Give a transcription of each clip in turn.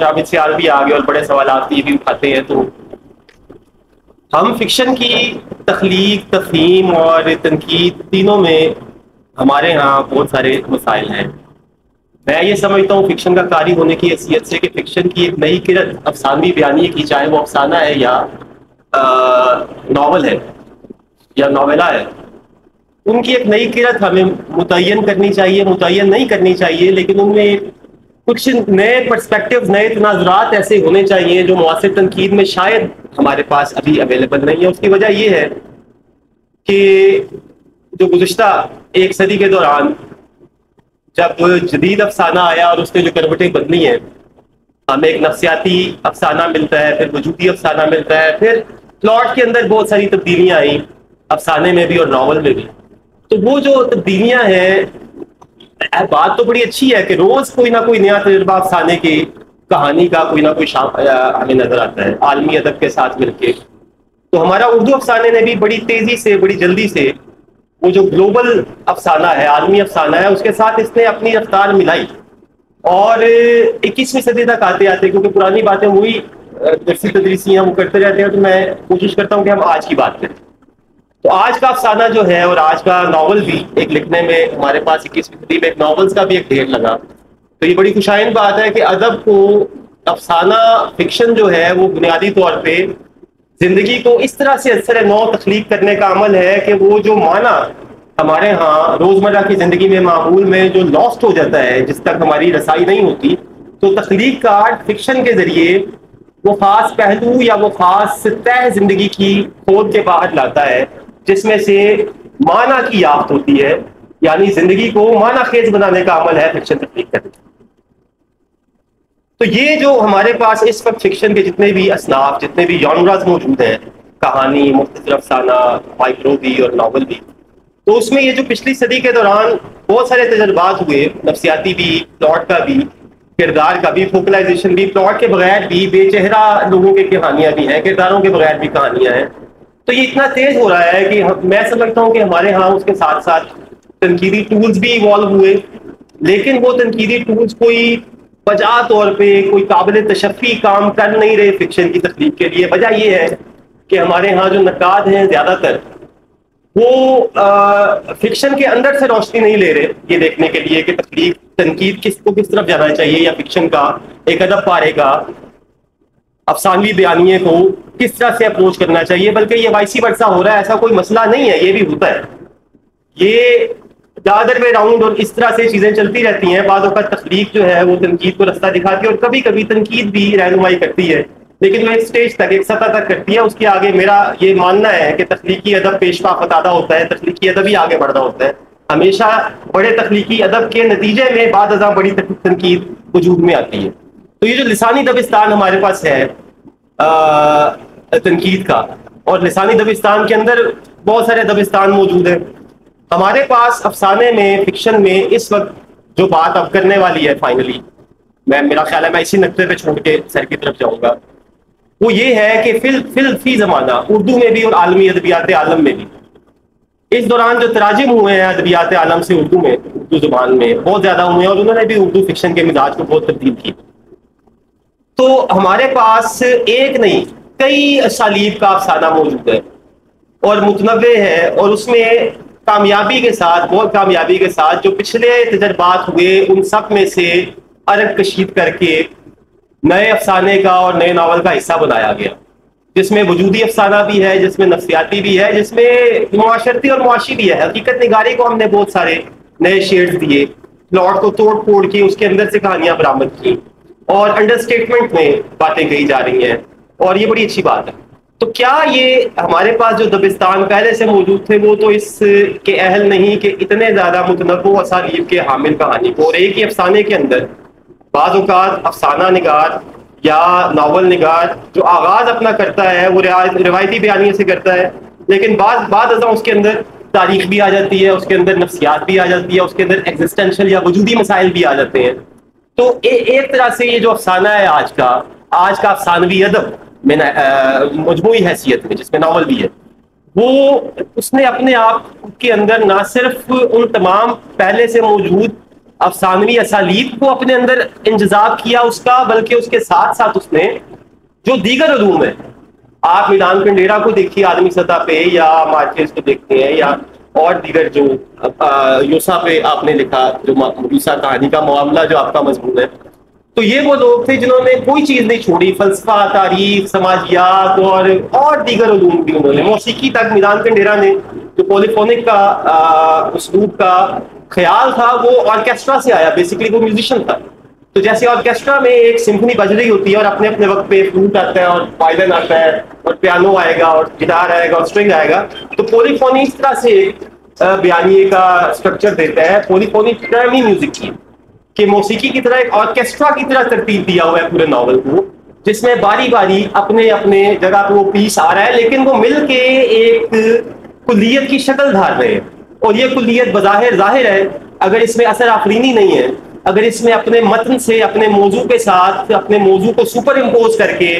Doctor عابد سیال بھی آ گئے اور بڑے سوالات یہ بھی اٹھاتے ہیں. تو ہم فکشن کی تخلیق، تفہیم اور تنقید تینوں میں ہمارے ہاں بہت سارے مسائل ہیں. میں یہ سمجھتا ہوں فکشن کا قاری ہونے کی حیثیت سے کہ فکشن کی ایک نئی کرت افسانوی بیانیے کی، چاہے وہ افسانہ ہے یا ناول ہے یا ناولہ ہے، ان کی ایک نئی کرت ہمیں متعین کرنی چاہیے، متعین نہیں کرنی چاہیے، لیکن ان میں کچھ نئے پرسپیکٹیوز، نئے تناظرات ایسے ہونے چاہیے جو معاصر تنقید میں شاید ہمارے پاس ابھی اویلیبل نہیں ہے. اس کی وجہ یہ ہے کہ جو گزشتہ ایک صدی کے دوران جب جدید افسانہ آیا اور اس نے جو کروٹیں بدلی ہیں، ہمیں ایک نفسیاتی افسانہ ملتا ہے، پھر وجودی افسانہ ملتا ہے، پھر پلاٹ کے اندر بہت ساری تبدیلیاں آئیں افسانے میں بھی اور ناول میں بھی. تو وہ جو تبدیلیاں ہیں، بات تو بڑی اچھی ہے کہ روز کوئی نہ کوئی نیا تجربہ افسانے کی کہانی کا کوئی نہ کوئی ہمیں نظر آتا ہے عالمی ادب کے ساتھ مل کے. تو ہمارا اردو افسانے نے بھی بڑی تیزی سے، بڑی جلدی سے وہ جو گلوبل افسانہ ہے، عالمی افسانہ ہے، اس کے ساتھ اس نے اپنی رفتار ملائی اور 21ویں صدی تک آتے آتے، کیونکہ پرانی باتیں وہی درسی تدریسی ہیں وہ کرتے رہتے ہیں، تو میں کوشش کرتا ہوں کہ ہم آج کی بات کریں. تو آج کا افسانہ جو ہے اور آج کا ناول بھی ایک لکھنے میں ہمارے پاس 21ویں صدی میں ایک ناولز کا بھی ایک ڈھیر لگا. تو یہ بڑی خوشائن بات ہے کہ ادب کو، افسانہ فکشن جو ہے وہ بنیادی طور پہ زندگی کو اس طرح سے اثر نو تخلیق کرنے کا عمل ہے کہ وہ جو معنی ہمارے ہاں روزمرہ کی زندگی میں معمول میں جو لاسٹ ہو جاتا ہے، جس تک ہماری رسائی نہیں ہوتی، تو تخلیق کار فکشن کے ذریعے وہ خاص پہلو یا وہ خاص تہ زندگی کی کھود کے باہر لاتا ہے، جس میں سے معنی کی یافت ہوتی ہے، یعنی زندگی کو معنی خیز بنانے کا عمل ہے فکشن تخلیق کرنے. تو یہ جو ہمارے پاس اس وقت فکشن کے جتنے بھی اصناف، جتنے بھی جانراز موجود ہیں، کہانی، مختصر افسانہ، مائکرو بھی اور ناول بھی، تو اس میں یہ جو پچھلی صدی کے دوران بہت سارے تجربات ہوئے، نفسیاتی بھی، پلاٹ کا بھی، کردار کا بھی، فوکلائزیشن بھی، پلاٹ کے بغیر بھی بے چہرہ لوگوں کی کہانیاں بھی ہیں، کرداروں کے بغیر بھی کہانیاں ہیں. تو یہ اتنا تیز ہو رہا ہے کہ میں سمجھتا ہوں کہ ہمارے ہاں اس کے ساتھ ساتھ تنقیدی ٹولز بھی ایوالو ہوئے، لیکن وہ تنقیدی ٹولز کوئی بجا طور پہ کوئی قابل تشفی کام کر نہیں رہے فکشن کی تخلیق کے لیے. وجہ یہ ہے کہ ہمارے ہاں جو نقاد ہیں زیادہ تر وہ فکشن کے اندر سے روشنی نہیں لے رہے یہ دیکھنے کے لیے کہ تخلیق، تنقید کس کو کس طرف جانا چاہیے، یا فکشن کا ایک ادب پارے کا افسانوی بیانیے کو کس طرح سے اپروچ کرنا چاہیے، بلکہ یہ وائسی ورثہ ہو رہا ہے. ایسا کوئی مسئلہ نہیں ہے، یہ بھی ہوتا ہے، یہ دادر وے راؤنڈ اور اس طرح سے چیزیں چلتی رہتی ہیں. بعض اوقات تخلیق جو ہے وہ تنقید کو رستہ دکھاتی ہے اور کبھی کبھی تنقید بھی رہنمائی کرتی ہے، لیکن وہ ایک سٹیج تک، ایک سطح تک کرتی ہے. اس کے آگے میرا یہ ماننا ہے کہ تخلیقی ادب پیشوا فتادہ ہوتا ہے، تخلیقی ادب ہی آگے بڑھ رہا ہوتا ہے. ہمیشہ بڑے تخلیقی ادب کے نتیجے میں بعد ازاں بڑی تنقید وجود میں آتی ہے. تو یہ جو لسانی دبستان ہمارے پاس ہے تنقید کا، اور لسانی دبستان کے اندر بہت سارے دبستان موجود ہیں. ہمارے پاس افسانے میں، فکشن میں اس وقت جو بات اب کرنے والی ہے فائنلی، میرا خیال ہے میں اسی نقطے پہ چھوڑ کے سر کی طرف جاؤں گا، وہ یہ ہے کہ فی زمانہ اردو میں بھی اور عالمی ادبیات عالم میں بھی اس دوران جو تراجم ہوئے ہیں ادبیات عالم سے اردو میں، اردو زبان میں بہت زیادہ ہوئے ہیں، اور انہوں نے بھی اردو فکشن کے مزاج کو بہت تبدیل کی. تو ہمارے پاس ایک نہیں کئی اسالیب کا افسانہ موجود ہے اور متنوع ہے، اور اس میں کامیابی کے ساتھ، بہت کامیابی کے ساتھ جو پچھلے تجربات ہوئے ان سب میں سے ارگ کشید کر کے نئے افسانے کا اور نئے ناول کا حصہ بنایا گیا، جس میں وجودی افسانہ بھی ہے، جس میں نفسیاتی بھی ہے، جس میں معاشرتی اور معاشی بھی ہے. حقیقت نگاری کو ہم نے بہت سارے نئے شیڈز دیے، پلاٹ کو توڑ پھوڑ کے اس کے اندر سے کہانیاں برآمد کی، اور انڈر اسٹیٹمنٹ میں باتیں کہی جا رہی ہیں، اور یہ بڑی اچھی بات ہے. تو کیا یہ ہمارے پاس جو دبستان پہلے سے موجود تھے وہ تو اس کے اہل نہیں کہ اتنے زیادہ متنوع اسالیب کے حامل کہانی کو، اور ایک ہی افسانے کے اندر بعض اوقات افسانہ نگار یا ناول نگار جو آغاز اپنا کرتا ہے وہ روایتی بیانیے سے کرتا ہے، لیکن بعض ازاں اس کے اندر تاریخ بھی آ جاتی ہے، اس کے اندر نفسیات بھی آ جاتی ہے، اس کے اندر ایگزسٹینشل یا وجودی مسائل بھی آ جاتے ہیں. تو ایک طرح سے یہ جو افسانہ ہے آج کا افسانوی ادب میں مجموعی حیثیت میں، جس میں ناول بھی ہے، وہ اس نے اپنے آپ کے اندر نہ صرف ان تمام پہلے سے موجود افسانوی اسالیب کو اپنے اندر انجذاب کیا اس کا، بلکہ اس کے ساتھ ساتھ اس نے جو دیگر علوم ہیں، آپ میلان کنڈیرا کو دیکھیے عالمی سطح پہ، یا مارکیز کو دیکھتے ہیں، یا اور دیگر جو یوسا پہ آپ نے لکھا، جو یوسا کہانی کا معاملہ جو آپ کا مضمون ہے، تو یہ وہ لوگ تھے جنہوں نے کوئی چیز نہیں چھوڑی، فلسفہ، تاریخ، سماجیات اور دیگر علوم بھی انہوں نے، موسیقی تک میلان کنڈیرا نے جو پولیفونک کا اسلوب کا خیال تھا وہ آرکیسٹرا سے آیا، بیسیکلی وہ میوزیشین تھا. تو جیسے آرکیسٹرا میں ایک سمفنی بج رہی ہوتی ہے اور اپنے اپنے وقت پہ فلوٹ آتا ہے اور وائلن آتا ہے اور پیانو آئے گا اور گٹار آئے گا اور اسٹرنگ آئے گا، تو پولیفونی اس طرح سے بیانیے کا اسٹرکچر دیتا ہے. پولیفونی ٹرم میوزک کی کہ موسیقی کی طرح ایک آرکیسٹرا کی طرح ترتیب دیا ہوا ہے پورے ناول کو، جس میں باری باری اپنے اپنے جگہ پہ وہ پیس آ رہا ہے، لیکن وہ مل کے ایک کلیت کی شکل دھار رہے ہیں. اور یہ کلیت بظاہر ظاہر ہے اگر اس میں اثر آفرینی نہیں ہے، اگر اس میں اپنے متن سے اپنے موضوع کے ساتھ اپنے موضوع کو سپر امپوز کر کے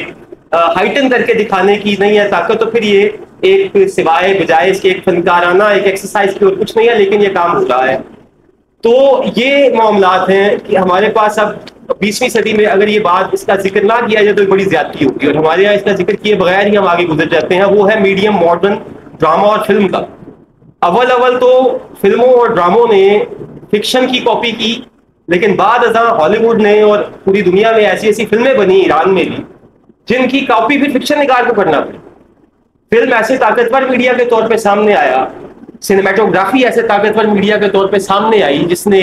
ہائٹن کر کے دکھانے کی نہیں ہے طاقت، تو پھر یہ ایک سوائے بجائے اس کے ایک فنکارانہ ایک ایکسرسائز کی اور کچھ نہیں ہے، لیکن یہ کام ہو رہا ہے. تو یہ معاملات ہیں کہ ہمارے پاس اب 20ویں صدی میں اگر یہ بات اس کا ذکر نہ کیا جائے تو بڑی زیادتی ہوگی، اور ہمارے یہاں اس کا ذکر کیے بغیر ہی ہم آگے گزر جاتے ہیں. وہ ہے میڈیم ماڈرن ڈرامہ اور فلم کا. اول تو فلموں اور ڈراموں نے فکشن کی کاپی کی، لیکن بعد ازاں ہالی ووڈ نے اور پوری دنیا میں ایسی ایسی فلمیں بنی، ایران میں بھی، جن کی کاپی پھر فکشن نگار کو کرنا پڑی. فلم ایسے طاقتور میڈیا کے طور پہ سامنے آیا، سنیمیٹوگرافی ایسے طاقتور میڈیا کے طور پہ سامنے آئی جس نے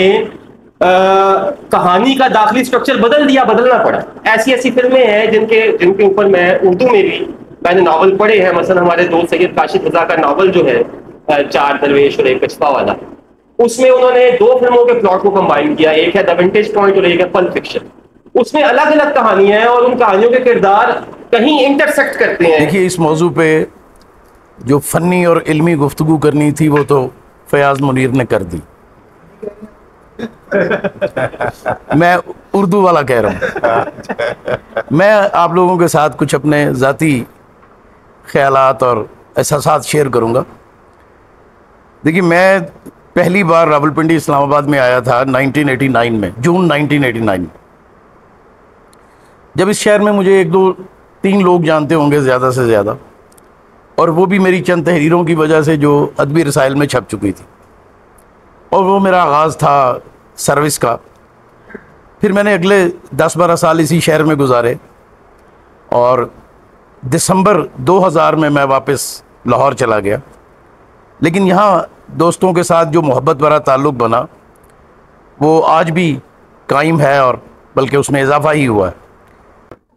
کہانی کا داخلی سٹرکچر بدل دیا، بدلنا پڑا. ایسی ایسی فلمیں ہیں جن کے اوپر میں اردو میں بھی میں نے ناول پڑھے ہیں. مثلا ہمارے دوست سید کاشف رضا کا ناول جو ہے چار درویش اور ایک کچھوا والا، اس میں انہوں نے 2 فلموں کے پلاٹ کو کمبائن کیا، ایک ہے دی ونٹیج پوائنٹ اور ایک ہے پلپ فکشن. اس میں الگ الگ کہانیاں ہیں اور ان کہانیوں کے کردار کہیں انٹرسیکٹ کرتے ہیں. دیکھیے اس موضوع پہ جو فنی اور علمی گفتگو کرنی تھی وہ تو فیاض منیر نے کر دی. میں اردو والا کہہ رہا ہوں. میں آپ لوگوں کے ساتھ کچھ اپنے ذاتی خیالات اور احساسات شیئر کروں گا. دیکھیے میں پہلی بار راولپنڈی اسلام آباد میں آیا تھا 1989 میں، جون 1989. جب اس شہر میں مجھے 1 2 3 لوگ جانتے ہوں گے زیادہ سے زیادہ، اور وہ بھی میری چند تحریروں کی وجہ سے جو ادبی رسائل میں چھپ چکی تھی، اور وہ میرا آغاز تھا سروس کا. پھر میں نے اگلے 10 12 سال اسی شہر میں گزارے، اور دسمبر 2000 میں واپس لاہور چلا گیا. لیکن یہاں دوستوں کے ساتھ جو محبت بھرا تعلق بنا وہ آج بھی قائم ہے، اور بلکہ اس میں اضافہ ہی ہوا ہے.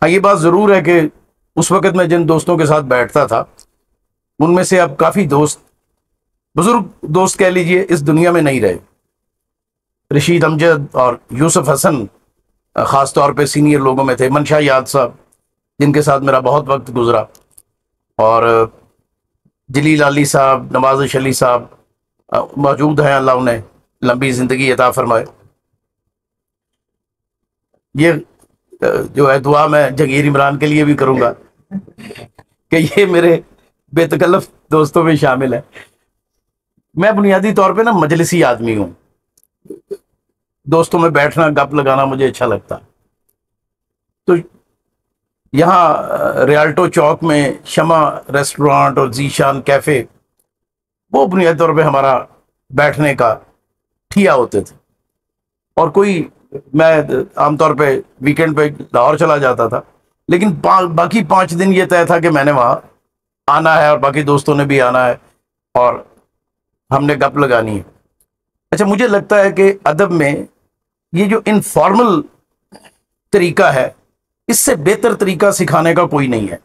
ہاں یہ بات ضرور ہے کہ اس وقت میں جن دوستوں کے ساتھ بیٹھتا تھا ان میں سے اب کافی دوست، بزرگ دوست کہہ لیجئے، اس دنیا میں نہیں رہے. رشید امجد اور یوسف حسن خاص طور پہ سینئر لوگوں میں تھے. منشا یاد صاحب جن کے ساتھ میرا بہت وقت گزرا، اور جلیل علی صاحب، نوازش علی صاحب موجود ہیں، اللہ انہیں لمبی زندگی عطا فرمائے. یہ جو ہے دعا میں جگیر عمران کے لیے بھی کروں گا کہ یہ میرے بے تکلف دوستوں میں شامل ہے. میں بنیادی طور پہ نا مجلسی آدمی ہوں، دوستوں میں بیٹھنا گپ لگانا مجھے اچھا لگتا. تو یہاں ریالٹو چوک میں شمع ریسٹورانٹ اور ذیشان کیفے وہ بنیادی طور پہ ہمارا بیٹھنے کا ٹھیا ہوتے تھے. اور کوئی، میں عام طور پہ ویکینڈ پہ لاہور چلا جاتا تھا، لیکن باقی 5 دن یہ طے تھا کہ میں نے وہاں آنا ہے اور باقی دوستوں نے بھی آنا ہے اور ہم نے گپ لگانی ہے. اچھا مجھے لگتا ہے کہ ادب میں یہ جو انفارمل طریقہ ہے، اس سے بہتر طریقہ سکھانے کا کوئی نہیں ہے.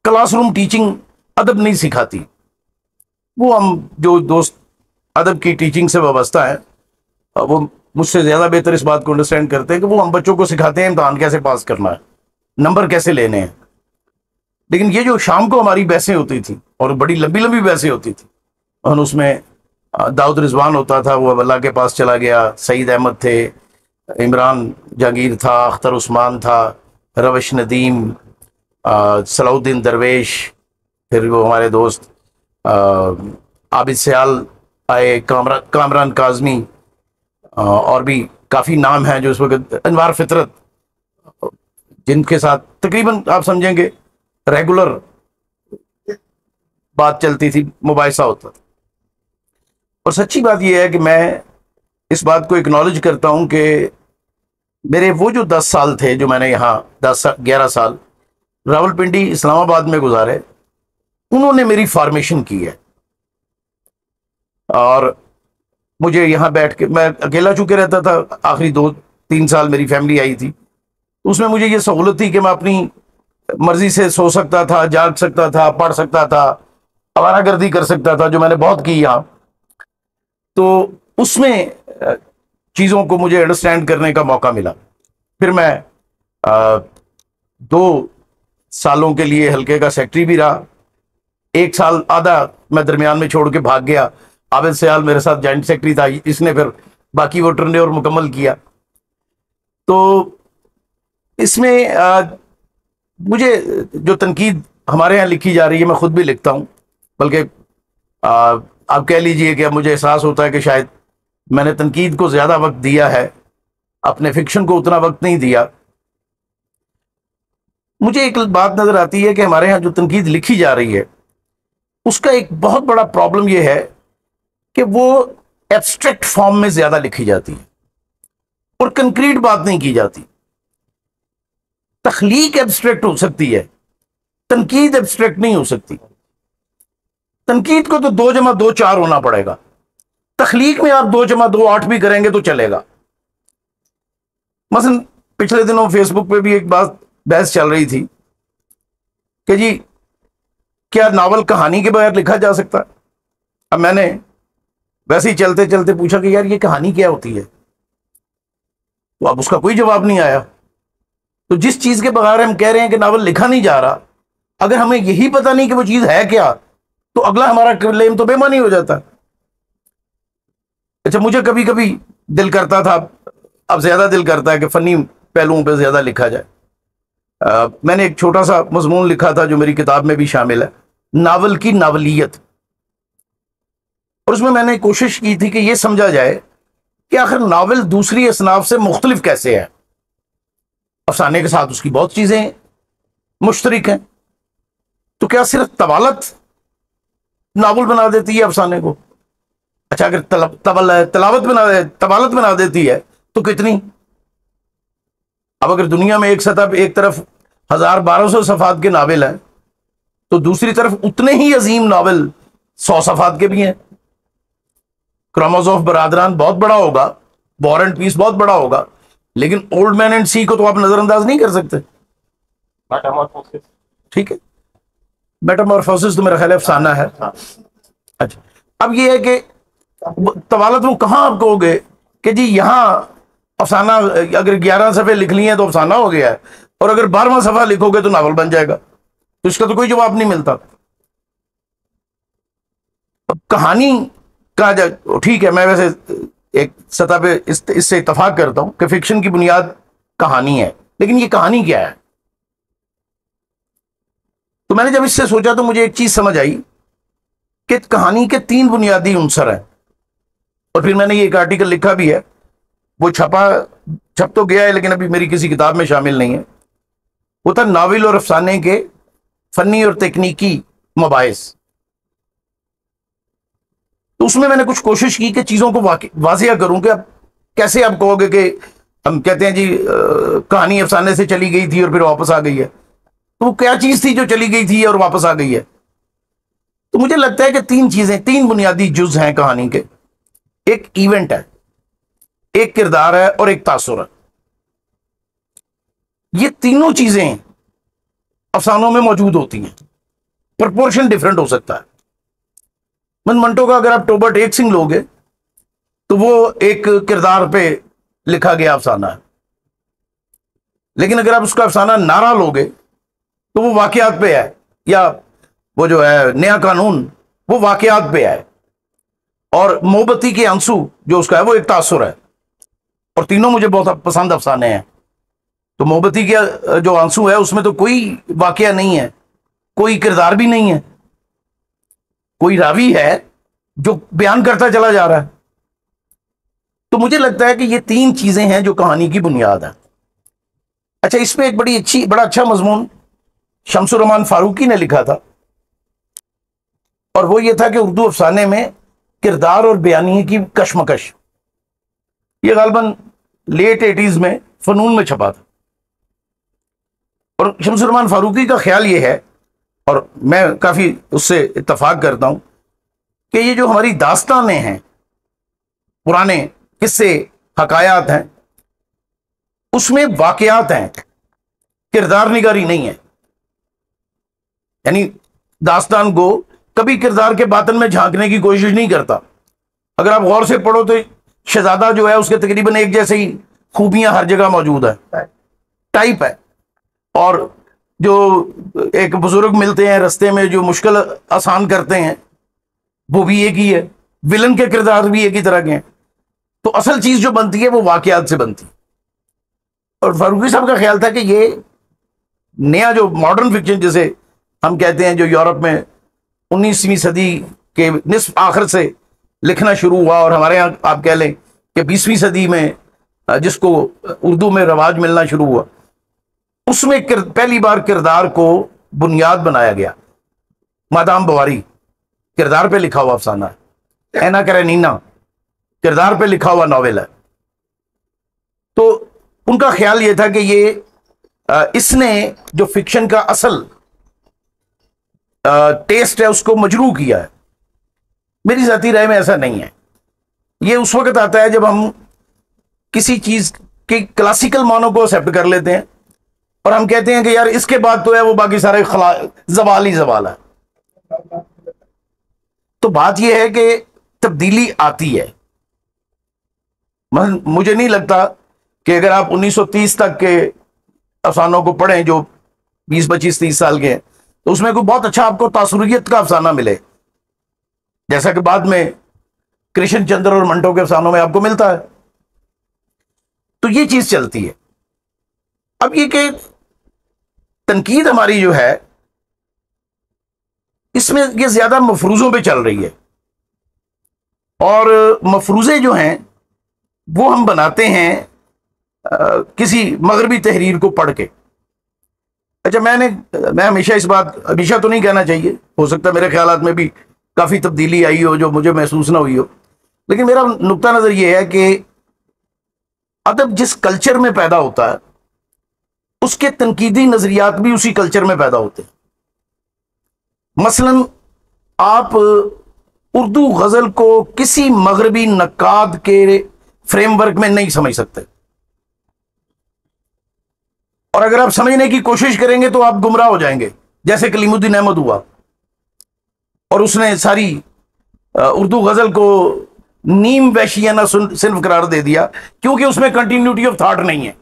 کلاس روم ٹیچنگ ادب نہیں سکھاتی. وہ ہم جو دوست ادب کی ٹیچنگ سے وابستہ ہیں وہ مجھ سے زیادہ بہتر اس بات کو انڈرسٹینڈ کرتے ہیں کہ وہ ہم بچوں کو سکھاتے ہیں امتحان کیسے پاس کرنا ہے، نمبر کیسے لینے ہیں. لیکن یہ جو شام کو ہماری بحثیں ہوتی تھی اور بڑی لمبی لمبی بحثیں ہوتی تھی، اور اس میں داؤد رضوان ہوتا تھا، وہ اب اللہ کے پاس چلا گیا، سعید احمد تھے، عمران جہانگیر تھا، اختر عثمان تھا، روش ندیم، صلاح الدین درویش، پھر وہ ہمارے دوست عابد سیال آئے، کامران کاظمی، اور بھی کافی نام ہیں جو اس وقت، انوار فطرت، جن کے ساتھ تقریباً آپ سمجھیں گے ریگولر بات چلتی تھی، مباحثہ ہوتا تھا. اور سچی بات یہ ہے کہ میں اس بات کو اکنالج کرتا ہوں کہ میرے وہ جو 10 سال تھے جو میں نے یہاں 11 سال راولپنڈی اسلام آباد میں گزارے، انہوں نے میری فارمیشن کی ہے. اور مجھے یہاں بیٹھ کے، میں اکیلا چونکہ رہتا تھا، آخری 2-3 سال میری فیملی آئی تھی، اس میں مجھے یہ سہولت تھی کہ میں اپنی مرضی سے سو سکتا تھا، جاگ سکتا تھا، پڑھ سکتا تھا، آوارہ گردی کر سکتا تھا، جو میں نے بہت کی یہاں. تو اس میں چیزوں کو مجھے انڈرسٹینڈ کرنے کا موقع ملا. پھر میں 2 سالوں کے لیے حلقے کا سیکٹری بھی رہا. 1 سال آدھا میں درمیان میں چھوڑ کے بھاگ گیا. عابد سیال میرے ساتھ جوائنٹ سیکٹری تھا، اس نے پھر باقی وہ ٹرن اور مکمل کیا. تو اس میں مجھے جو تنقید ہمارے ہاں لکھی جا رہی ہے، میں خود بھی لکھتا ہوں، بلکہ آپ کہہ لیجئے کہ اب مجھے احساس ہوتا ہے کہ شاید میں نے تنقید کو زیادہ وقت دیا ہے، اپنے فکشن کو اتنا وقت نہیں دیا. مجھے ایک بات نظر آتی ہے کہ ہمارے ہاں جو تنقید لکھی جا رہی ہے، اس کا ایک بہت بڑا پرابلم یہ ہے کہ وہ ایبسٹریکٹ فارم میں زیادہ لکھی جاتی ہے اور کنکریٹ بات نہیں کی جاتی. تخلیق ایبسٹریکٹ ہو سکتی ہے، تنقید ایبسٹریکٹ نہیں ہو سکتی. تنقید کو تو 2+2 4 ہونا پڑے گا. تخلیق میں آپ 2+2 8 بھی کریں گے تو چلے گا. مثلا پچھلے دنوں فیس بک پہ بھی ایک بحث چل رہی تھی کہ جی کیا ناول کہانی کے بغیر لکھا جا سکتا؟ اب میں نے ویسے ہی چلتے چلتے پوچھا کہ یار یہ کہانی کیا ہوتی ہے، تو اب اس کا کوئی جواب نہیں آیا. تو جس چیز کے بغیر ہم کہہ رہے ہیں کہ ناول لکھا نہیں جا رہا، اگر ہمیں یہی پتہ نہیں کہ وہ چیز ہے کیا، تو اگلا ہمارا کلیم تو بے معنی ہو جاتا. اچھا، مجھے کبھی کبھی دل کرتا تھا، اب زیادہ دل کرتا ہے کہ فنی پہلوؤں پہ زیادہ لکھا جائے. میں نے ایک چھوٹا سا مضمون لکھا تھا جو میری کتاب میں بھی شامل ہے، ناول کی ناولیت. اور اس میں میں نے کوشش کی تھی کہ یہ سمجھا جائے کہ آخر ناول دوسری اصناف سے مختلف کیسے ہے. افسانے کے ساتھ اس کی بہت چیزیں مشترک ہیں، تو کیا صرف طوالت ناول بنا دیتی ہے افسانے کو؟ اچھا، اگر طوالت بنا دیتی ہے تو کتنی؟ اب اگر دنیا میں ایک سطح پہ ایک طرف 1000-1200 صفحات کے ناول ہیں، تو دوسری طرف اتنے ہی عظیم ناول 100 صفحات کے بھی ہیں. کرامازوف برادران بہت بڑا ہوگا، وار اینڈ پیس بہت بڑا ہوگا، لیکن اولڈ مین اینڈ سی کو تو آپ نظر انداز نہیں کر سکتے. ٹھیک ہے، میٹامورفوسس تو میرا خیال ہے افسانہ ہے. اچھا، اب یہ ہے کہ طوالت میں کہاں آپ کہو گے کہ جی یہاں افسانہ اگر 11 صفحے لکھ لی ہیں تو افسانہ ہو گیا ہے، اور اگر 12واں صفحہ لکھو گے تو ناول بن جائے گا. تو اس کا تو کوئی جواب نہیں ملتا. اب کہانی کا ٹھیک ہے، میں ویسے ایک سطح پہ اس سے اتفاق کرتا ہوں کہ فکشن کی بنیاد کہانی ہے، لیکن یہ کہانی کیا ہے؟ تو میں نے جب اس سے سوچا تو مجھے ایک چیز سمجھ آئی کہ کہانی کے 3 بنیادی عنصر ہیں. اور پھر میں نے یہ ایک آرٹیکل لکھا بھی ہے، وہ چھپ تو گیا ہے لیکن ابھی میری کسی کتاب میں شامل نہیں ہے. وہ تھا ناول اور افسانے کے فنی اور تکنیکی مباحث. تو اس میں نے کچھ کوشش کی کہ چیزوں کو واضح کروں کہ اب کیسے آپ کہو گے کہ ہم کہتے ہیں جی کہانی افسانے سے چلی گئی تھی اور پھر واپس آ گئی ہے، تو وہ کیا چیز تھی جو چلی گئی تھی اور واپس آ گئی ہے؟ تو مجھے لگتا ہے کہ 3 چیزیں، 3 بنیادی جز ہیں کہانی کے. ایک ایونٹ ہے، ایک کردار ہے، اور ایک تاثر ہے. یہ تینوں چیزیں افسانوں میں موجود ہوتی ہیں، پرپورشن ڈیفرنٹ ہو سکتا ہے. منٹو کا اگر آپ ٹوبرٹ ایک سنگھ لوگے تو وہ ایک کردار پہ لکھا گیا افسانہ ہے، لیکن اگر آپ اس کا افسانہ نعرہ لوگے تو وہ واقعات پہ ہے، یا وہ جو ہے نیا قانون وہ واقعات پہ ہے. اور موم بتی کے آنسو جو اس کا ہے وہ ایک تاثر ہے. اور تینوں مجھے بہت پسند افسانے ہیں. تو موم بتی کے جو آنسو ہے اس میں تو کوئی واقعہ نہیں ہے، کوئی کردار بھی نہیں ہے، کوئی راوی ہے جو بیان کرتا چلا جا رہا ہے. تو مجھے لگتا ہے کہ یہ 3 چیزیں ہیں جو کہانی کی بنیاد ہے. اچھا، اس میں ایک بڑا اچھا مضمون شمس الرحمان فاروقی نے لکھا تھا، اور وہ یہ تھا کہ اردو افسانے میں کردار اور بیانیے کی کشمکش. یہ غالباً لیٹ 80s میں فنون میں چھپا تھا. اور شمس الرحمان فاروقی کا خیال یہ ہے، اور میں کافی اس سے اتفاق کرتا ہوں، کہ یہ جو ہماری داستانیں ہیں، پرانے قصے حکایات ہیں، اس میں واقعات ہیں، کردار نگاری نہیں ہے. یعنی داستان کو کبھی کردار کے باطن میں جھانکنے کی کوشش نہیں کرتا. اگر آپ غور سے پڑھو تو شہزادہ جو ہے اس کے تقریباً ایک جیسے ہی خوبیاں ہر جگہ موجود ہیں، ٹائپ ہے. اور جو ایک بزرگ ملتے ہیں رستے میں جو مشکل آسان کرتے ہیں، وہ بھی ایک ہی ہے. ولن کے کردار بھی ایک ہی طرح کے ہیں. تو اصل چیز جو بنتی ہے وہ واقعات سے بنتی ہے. اور فاروقی صاحب کا خیال تھا کہ یہ نیا جو ماڈرن فکشن جسے ہم کہتے ہیں، جو یورپ میں 19ویں صدی کے نصف آخر سے لکھنا شروع ہوا، اور ہمارے یہاں آپ کہہ لیں کہ 20ویں صدی میں جس کو اردو میں رواج ملنا شروع ہوا، اس میں پہلی بار کردار کو بنیاد بنایا گیا. مادام بواری کردار پہ لکھا ہوا افسانہ ہے، اینا کرینینا کردار پہ لکھا ہوا ناول ہے. تو ان کا خیال یہ تھا کہ یہ اس نے جو فکشن کا اصل ٹیسٹ ہے اس کو مجروح کیا ہے. میری ذاتی رائے میں ایسا نہیں ہے. یہ اس وقت آتا ہے جب ہم کسی چیز کے کلاسیکل معنوں کو ایکسیپٹ کر لیتے ہیں اور ہم کہتے ہیں کہ یار اس کے بعد تو ہے وہ باقی سارے زوال ہی زوال ہے. تو بات یہ ہے کہ تبدیلی آتی ہے. مجھے نہیں لگتا کہ اگر آپ 1930 تک کے افسانوں کو پڑھیں جو 20 25 30 سال کے ہیں، تو اس میں کوئی بہت اچھا آپ کو تاثریت کا افسانہ ملے، جیسا کہ بعد میں کرشن چندر اور منٹو کے افسانوں میں آپ کو ملتا ہے. تو یہ چیز چلتی ہے. اب یہ کہ تنقید ہماری جو ہے اس میں یہ زیادہ مفروضوں پہ چل رہی ہے، اور مفروضے جو ہیں وہ ہم بناتے ہیں کسی مغربی تحریر کو پڑھ کے. اچھا، میں ہمیشہ تو نہیں کہنا چاہیے، ہو سکتا ہے میرے خیالات میں بھی کافی تبدیلی آئی ہو جو مجھے محسوس نہ ہوئی ہو، لیکن میرا نقطہ نظر یہ ہے کہ ادب جس کلچر میں پیدا ہوتا ہے اس کے تنقیدی نظریات بھی اسی کلچر میں پیدا ہوتے ہیں. مثلا آپ اردو غزل کو کسی مغربی نقاد کے فریم ورک میں نہیں سمجھ سکتے، اور اگر آپ سمجھنے کی کوشش کریں گے تو آپ گمراہ ہو جائیں گے. جیسے کلیم الدین احمد ہوا، اور اس نے ساری اردو غزل کو نیم وحشیانہ صنف قرار دے دیا کیونکہ اس میں کنٹینیوٹی آف تھاٹ نہیں ہے.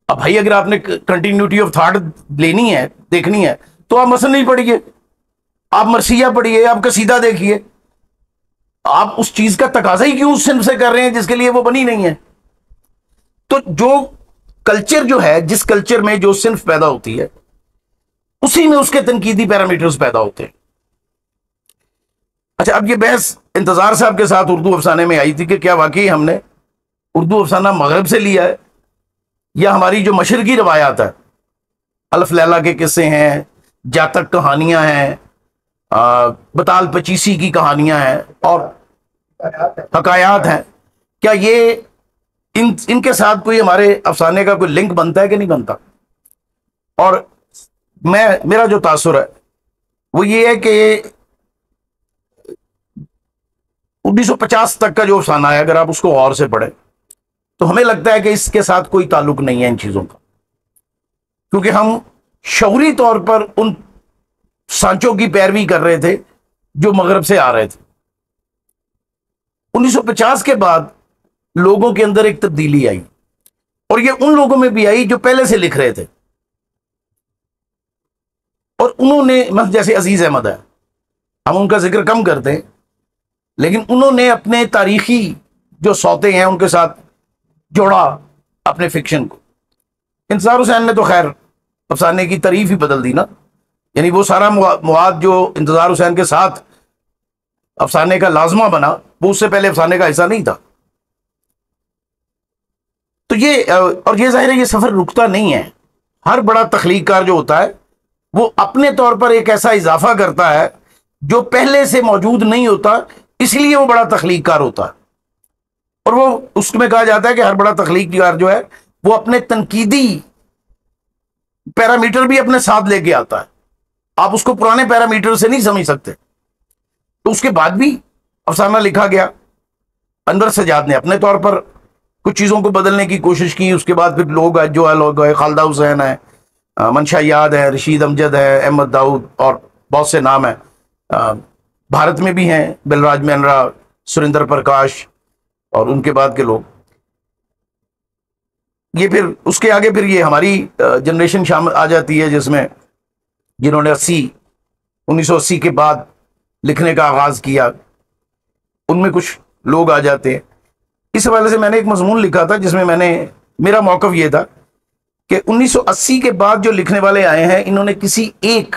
اب بھائی اگر آپ نے کنٹینیوٹی آف تھاٹ لینی ہے، دیکھنی ہے، تو آپ مثلا نہیں پڑھیے، آپ مرثیہ پڑھیے، آپ قصیدہ دیکھیے. آپ اس چیز کا تقاضا ہی کیوں اس صنف سے کر رہے ہیں جس کے لیے وہ بنی نہیں ہے؟ تو جو کلچر جو ہے، جس کلچر میں جو صنف پیدا ہوتی ہے اسی میں اس کے تنقیدی پیرامیٹرز پیدا ہوتے ہیں. اچھا، اب یہ بحث انتظار صاحب کے ساتھ اردو افسانے میں آئی تھی کہ کیا واقعی ہم نے اردو افسانہ مغرب سے لیا ہے، یا ہماری جو مشرقی روایات ہے، الف لیلہ کے قصے ہیں، جاتک کہانیاں ہیں، بطال پچیسی کی کہانیاں ہیں اور حکایات ہیں، کیا یہ ان کے ساتھ کوئی ہمارے افسانے کا کوئی لنک بنتا ہے کہ نہیں بنتا؟ اور میرا جو تاثر ہے وہ یہ ہے کہ 1950 تک کا جو افسانہ ہے، اگر آپ اس کو غور سے پڑھیں تو ہمیں لگتا ہے کہ اس کے ساتھ کوئی تعلق نہیں ہے ان چیزوں کا، کیونکہ ہم شعوری طور پر ان سانچوں کی پیروی کر رہے تھے جو مغرب سے آ رہے تھے. 1950 کے بعد لوگوں کے اندر ایک تبدیلی آئی، اور یہ ان لوگوں میں بھی آئی جو پہلے سے لکھ رہے تھے، اور انہوں نے جیسے عزیز احمد ہے، ہم ان کا ذکر کم کرتے ہیں، لیکن انہوں نے اپنے تاریخی جو سوتے ہیں ان کے ساتھ جوڑا اپنے فکشن کو. انتظار حسین نے تو خیر افسانے کی تعریف ہی بدل دی نا، یعنی وہ سارا مواد جو انتظار حسین کے ساتھ افسانے کا لازمہ بنا وہ اس سے پہلے افسانے کا حصہ نہیں تھا. تو یہ اور یہ ظاہر ہے یہ سفر رکتا نہیں ہے. ہر بڑا تخلیق کار جو ہوتا ہے وہ اپنے طور پر ایک ایسا اضافہ کرتا ہے جو پہلے سے موجود نہیں ہوتا, اس لیے وہ بڑا تخلیق کار ہوتا ہے. اور وہ اس میں کہا جاتا ہے کہ ہر بڑا تخلیق کار جو ہے وہ اپنے تنقیدی پیرامیٹر بھی اپنے ساتھ لے کے آتا ہے. آپ اس کو پرانے پیرامیٹر سے نہیں سمجھ سکتے. تو اس کے بعد بھی افسانہ لکھا گیا. انور سجاد نے اپنے طور پر کچھ چیزوں کو بدلنے کی کوشش کی. اس کے بعد پھر لوگ جو ہے لوگ خالدہ حسین ہے, منشا یاد ہے, رشید امجد ہے, احمد داؤد اور بہت سے نام ہیں. بھارت میں بھی ہیں بلراج مینرا, سریندر پرکاش اور ان کے بعد کے لوگ. یہ پھر اس کے آگے پھر یہ ہماری جنریشن شامل آ جاتی ہے جس میں جنہوں نے 1980 کے بعد لکھنے کا آغاز کیا. ان میں کچھ لوگ آ جاتے ہیں. اس حوالے سے میں نے ایک مضمون لکھا تھا جس میں میرا موقف یہ تھا کہ 1980 کے بعد جو لکھنے والے آئے ہیں انہوں نے کسی ایک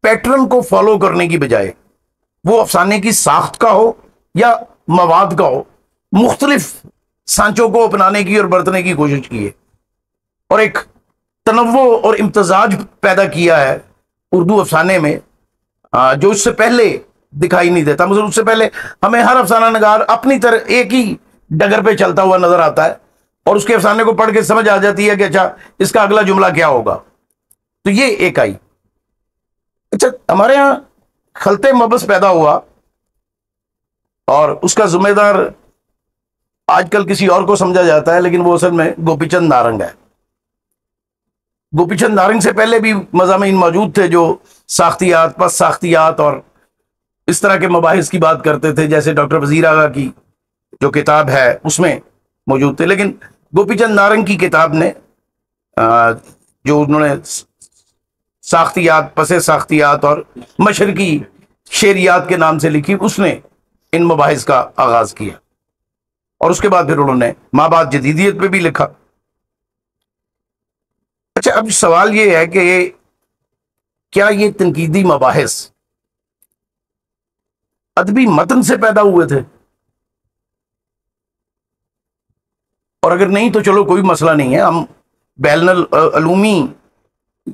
پیٹرن کو فالو کرنے کی بجائے, وہ افسانے کی ساخت کا ہو یا مواد کا ہو, مختلف سانچوں کو اپنانے کی اور برتنے کی کوشش کی ہے اور ایک تنوع اور امتزاج پیدا کیا ہے اردو افسانے میں جو اس سے پہلے دکھائی نہیں دیتا. مثلا اس سے پہلے ہمیں ہر افسانہ نگار اپنی طرح ایک ہی ڈگر پہ چلتا ہوا نظر آتا ہے اور اس کے افسانے کو پڑھ کے سمجھ آ جاتی ہے کہ اچھا اس کا اگلا جملہ کیا ہوگا. تو یہ ایک آئی. اچھا ہمارے ہاں خلط مبس پیدا ہوا اور اس کا ذمہ دار آج کل کسی اور کو سمجھا جاتا ہے, لیکن وہ اصل میں گوپی چند نارنگ ہے. گوپی چند نارنگ سے پہلے بھی مضامین موجود تھے جو ساختیات, پس ساختیات اور اس طرح کے مباحث کی بات کرتے تھے, جیسے ڈاکٹر وزیر آغا کی جو کتاب ہے اس میں موجود تھے. لیکن گوپی چند نارنگ کی کتاب نے جو انہوں نے ساختیات, پس ساختیات اور مشرقی شعریات کے نام سے لکھی, اس نے ان مباحث کا آغاز کیا اور اس کے بعد پھر انہوں نے مابعد جدیدیت پہ بھی لکھا. اچھا اب سوال یہ ہے کہ کیا یہ تنقیدی مباحث ادبی متن سے پیدا ہوئے تھے؟ اور اگر نہیں تو چلو کوئی مسئلہ نہیں ہے, ہم بین العلومی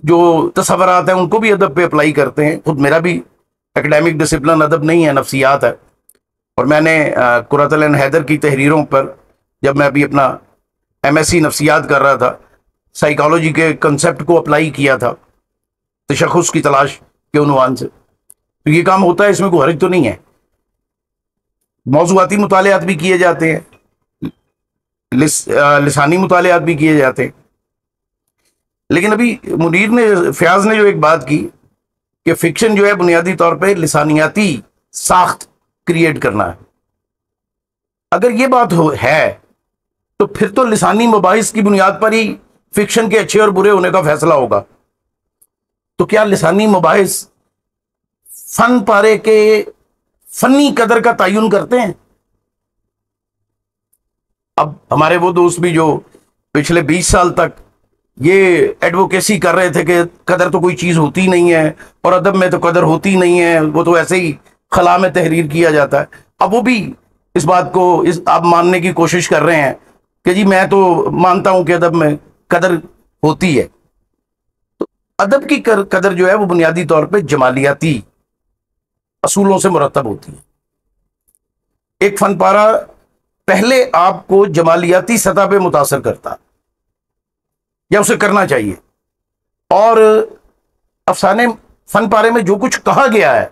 جو تصورات ہیں ان کو بھی ادب پہ اپلائی کرتے ہیں. خود میرا بھی ایکڈیمک ڈسپلن ادب نہیں ہے, نفسیات ہے. اور میں نے قرۃ العین حیدر کی تحریروں پر جب میں ابھی اپنا MSc نفسیات کر رہا تھا, سائیکالوجی کے کنسیپٹ کو اپلائی کیا تھا تشخص کی تلاش کے عنوان سے. تو یہ کام ہوتا ہے, اس میں کوئی حرج تو نہیں ہے. موضوعاتی مطالعات بھی کیے جاتے ہیں, لسانی مطالعات بھی کیے جاتے ہیں. لیکن ابھی فیاض نے جو ایک بات کی کہ فکشن جو ہے بنیادی طور پہ لسانیاتی ساخت کریٹ کرنا ہے, اگر یہ بات ہے تو پھر تو لسانی مباحث کی بنیاد پر ہی فکشن کے اچھے اور برے ہونے کا فیصلہ ہوگا. تو کیا لسانی مباحث فن پارے کے فنی قدر کا تعین کرتے ہیں؟ اب ہمارے وہ دوست بھی جو پچھلے 20 سال تک یہ ایڈوکیسی کر رہے تھے کہ قدر تو کوئی چیز ہوتی نہیں ہے اور ادب میں تو قدر ہوتی نہیں ہے, وہ تو ایسے ہی خلا میں تحریر کیا جاتا ہے, اب وہ بھی اس بات کو آپ ماننے کی کوشش کر رہے ہیں کہ جی میں تو مانتا ہوں کہ ادب میں قدر ہوتی ہے. تو ادب کی قدر جو ہے وہ بنیادی طور پہ جمالیاتی اصولوں سے مرتب ہوتی ہے. ایک فن پارہ پہلے آپ کو جمالیاتی سطح پہ متاثر کرتا یا اسے کرنا چاہیے, اور افسانے فن پارے میں جو کچھ کہا گیا ہے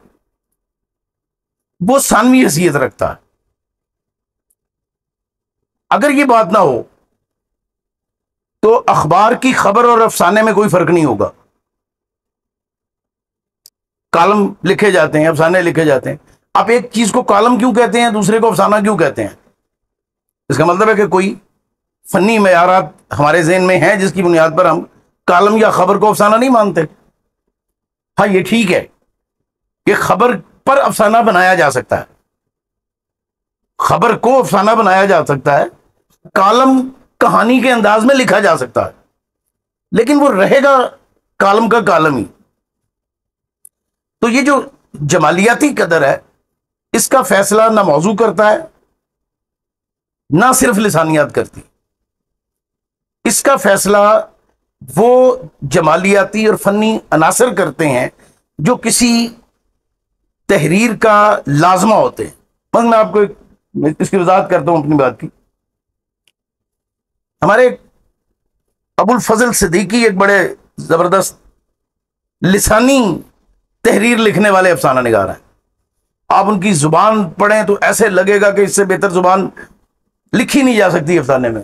وہ ثانوی حیثیت رکھتا ہے. اگر یہ بات نہ ہو تو اخبار کی خبر اور افسانے میں کوئی فرق نہیں ہوگا. کالم لکھے جاتے ہیں, افسانے لکھے جاتے ہیں, آپ ایک چیز کو کالم کیوں کہتے ہیں, دوسرے کو افسانہ کیوں کہتے ہیں؟ اس کا مطلب ہے کہ کوئی فنی معیارات ہمارے ذہن میں ہیں جس کی بنیاد پر ہم کالم یا خبر کو افسانہ نہیں مانتے. ہاں یہ ٹھیک ہے کہ خبر پر افسانہ بنایا جا سکتا ہے, خبر کو افسانہ بنایا جا سکتا ہے, کالم کہانی کے انداز میں لکھا جا سکتا ہے, لیکن وہ رہے گا کالم کا کالم ہی. تو یہ جو جمالیاتی قدر ہے اس کا فیصلہ نہ موضوع کرتا ہے نہ صرف لسانیات کرتی. اس کا فیصلہ وہ جمالیاتی اور فنی عناصر کرتے ہیں جو کسی تحریر کا لازمہ ہوتے ہیں. بس میں آپ کو اس کی وضاحت کرتا ہوں اپنی بات کی. ہمارے ابو الفضل صدیقی ایک بڑے زبردست لسانی تحریر لکھنے والے افسانہ نگار ہیں. آپ ان کی زبان پڑھیں تو ایسے لگے گا کہ اس سے بہتر زبان لکھی نہیں جا سکتی افسانے میں.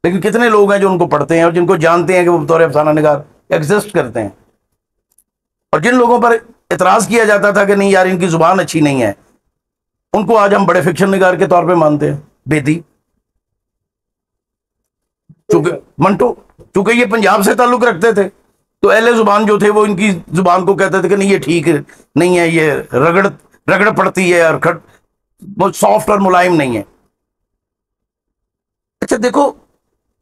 لیکن کتنے لوگ ہیں جو ان کو پڑھتے ہیں اور جن کو جانتے ہیں کہ وہ بطور افسانہ نگار ایگزسٹ کرتے ہیں. اور جن لوگوں پر اعتراض کیا جاتا تھا کہ نہیں یار ان کی زبان اچھی نہیں ہے، ان کو آج ہم بڑے فکشن نگار کے طور پہ مانتے ہیں. بیدی، منٹو، چونکہ یہ پنجاب سے تعلق رکھتے تھے تو اہل زبان جو تھے وہ ان کی زبان کو کہتے تھے کہ نہیں یہ ٹھیک نہیں ہے، یہ رگڑ پڑتی ہے اور بہت سافٹ اور ملائم نہیں ہے. اچھا دیکھو،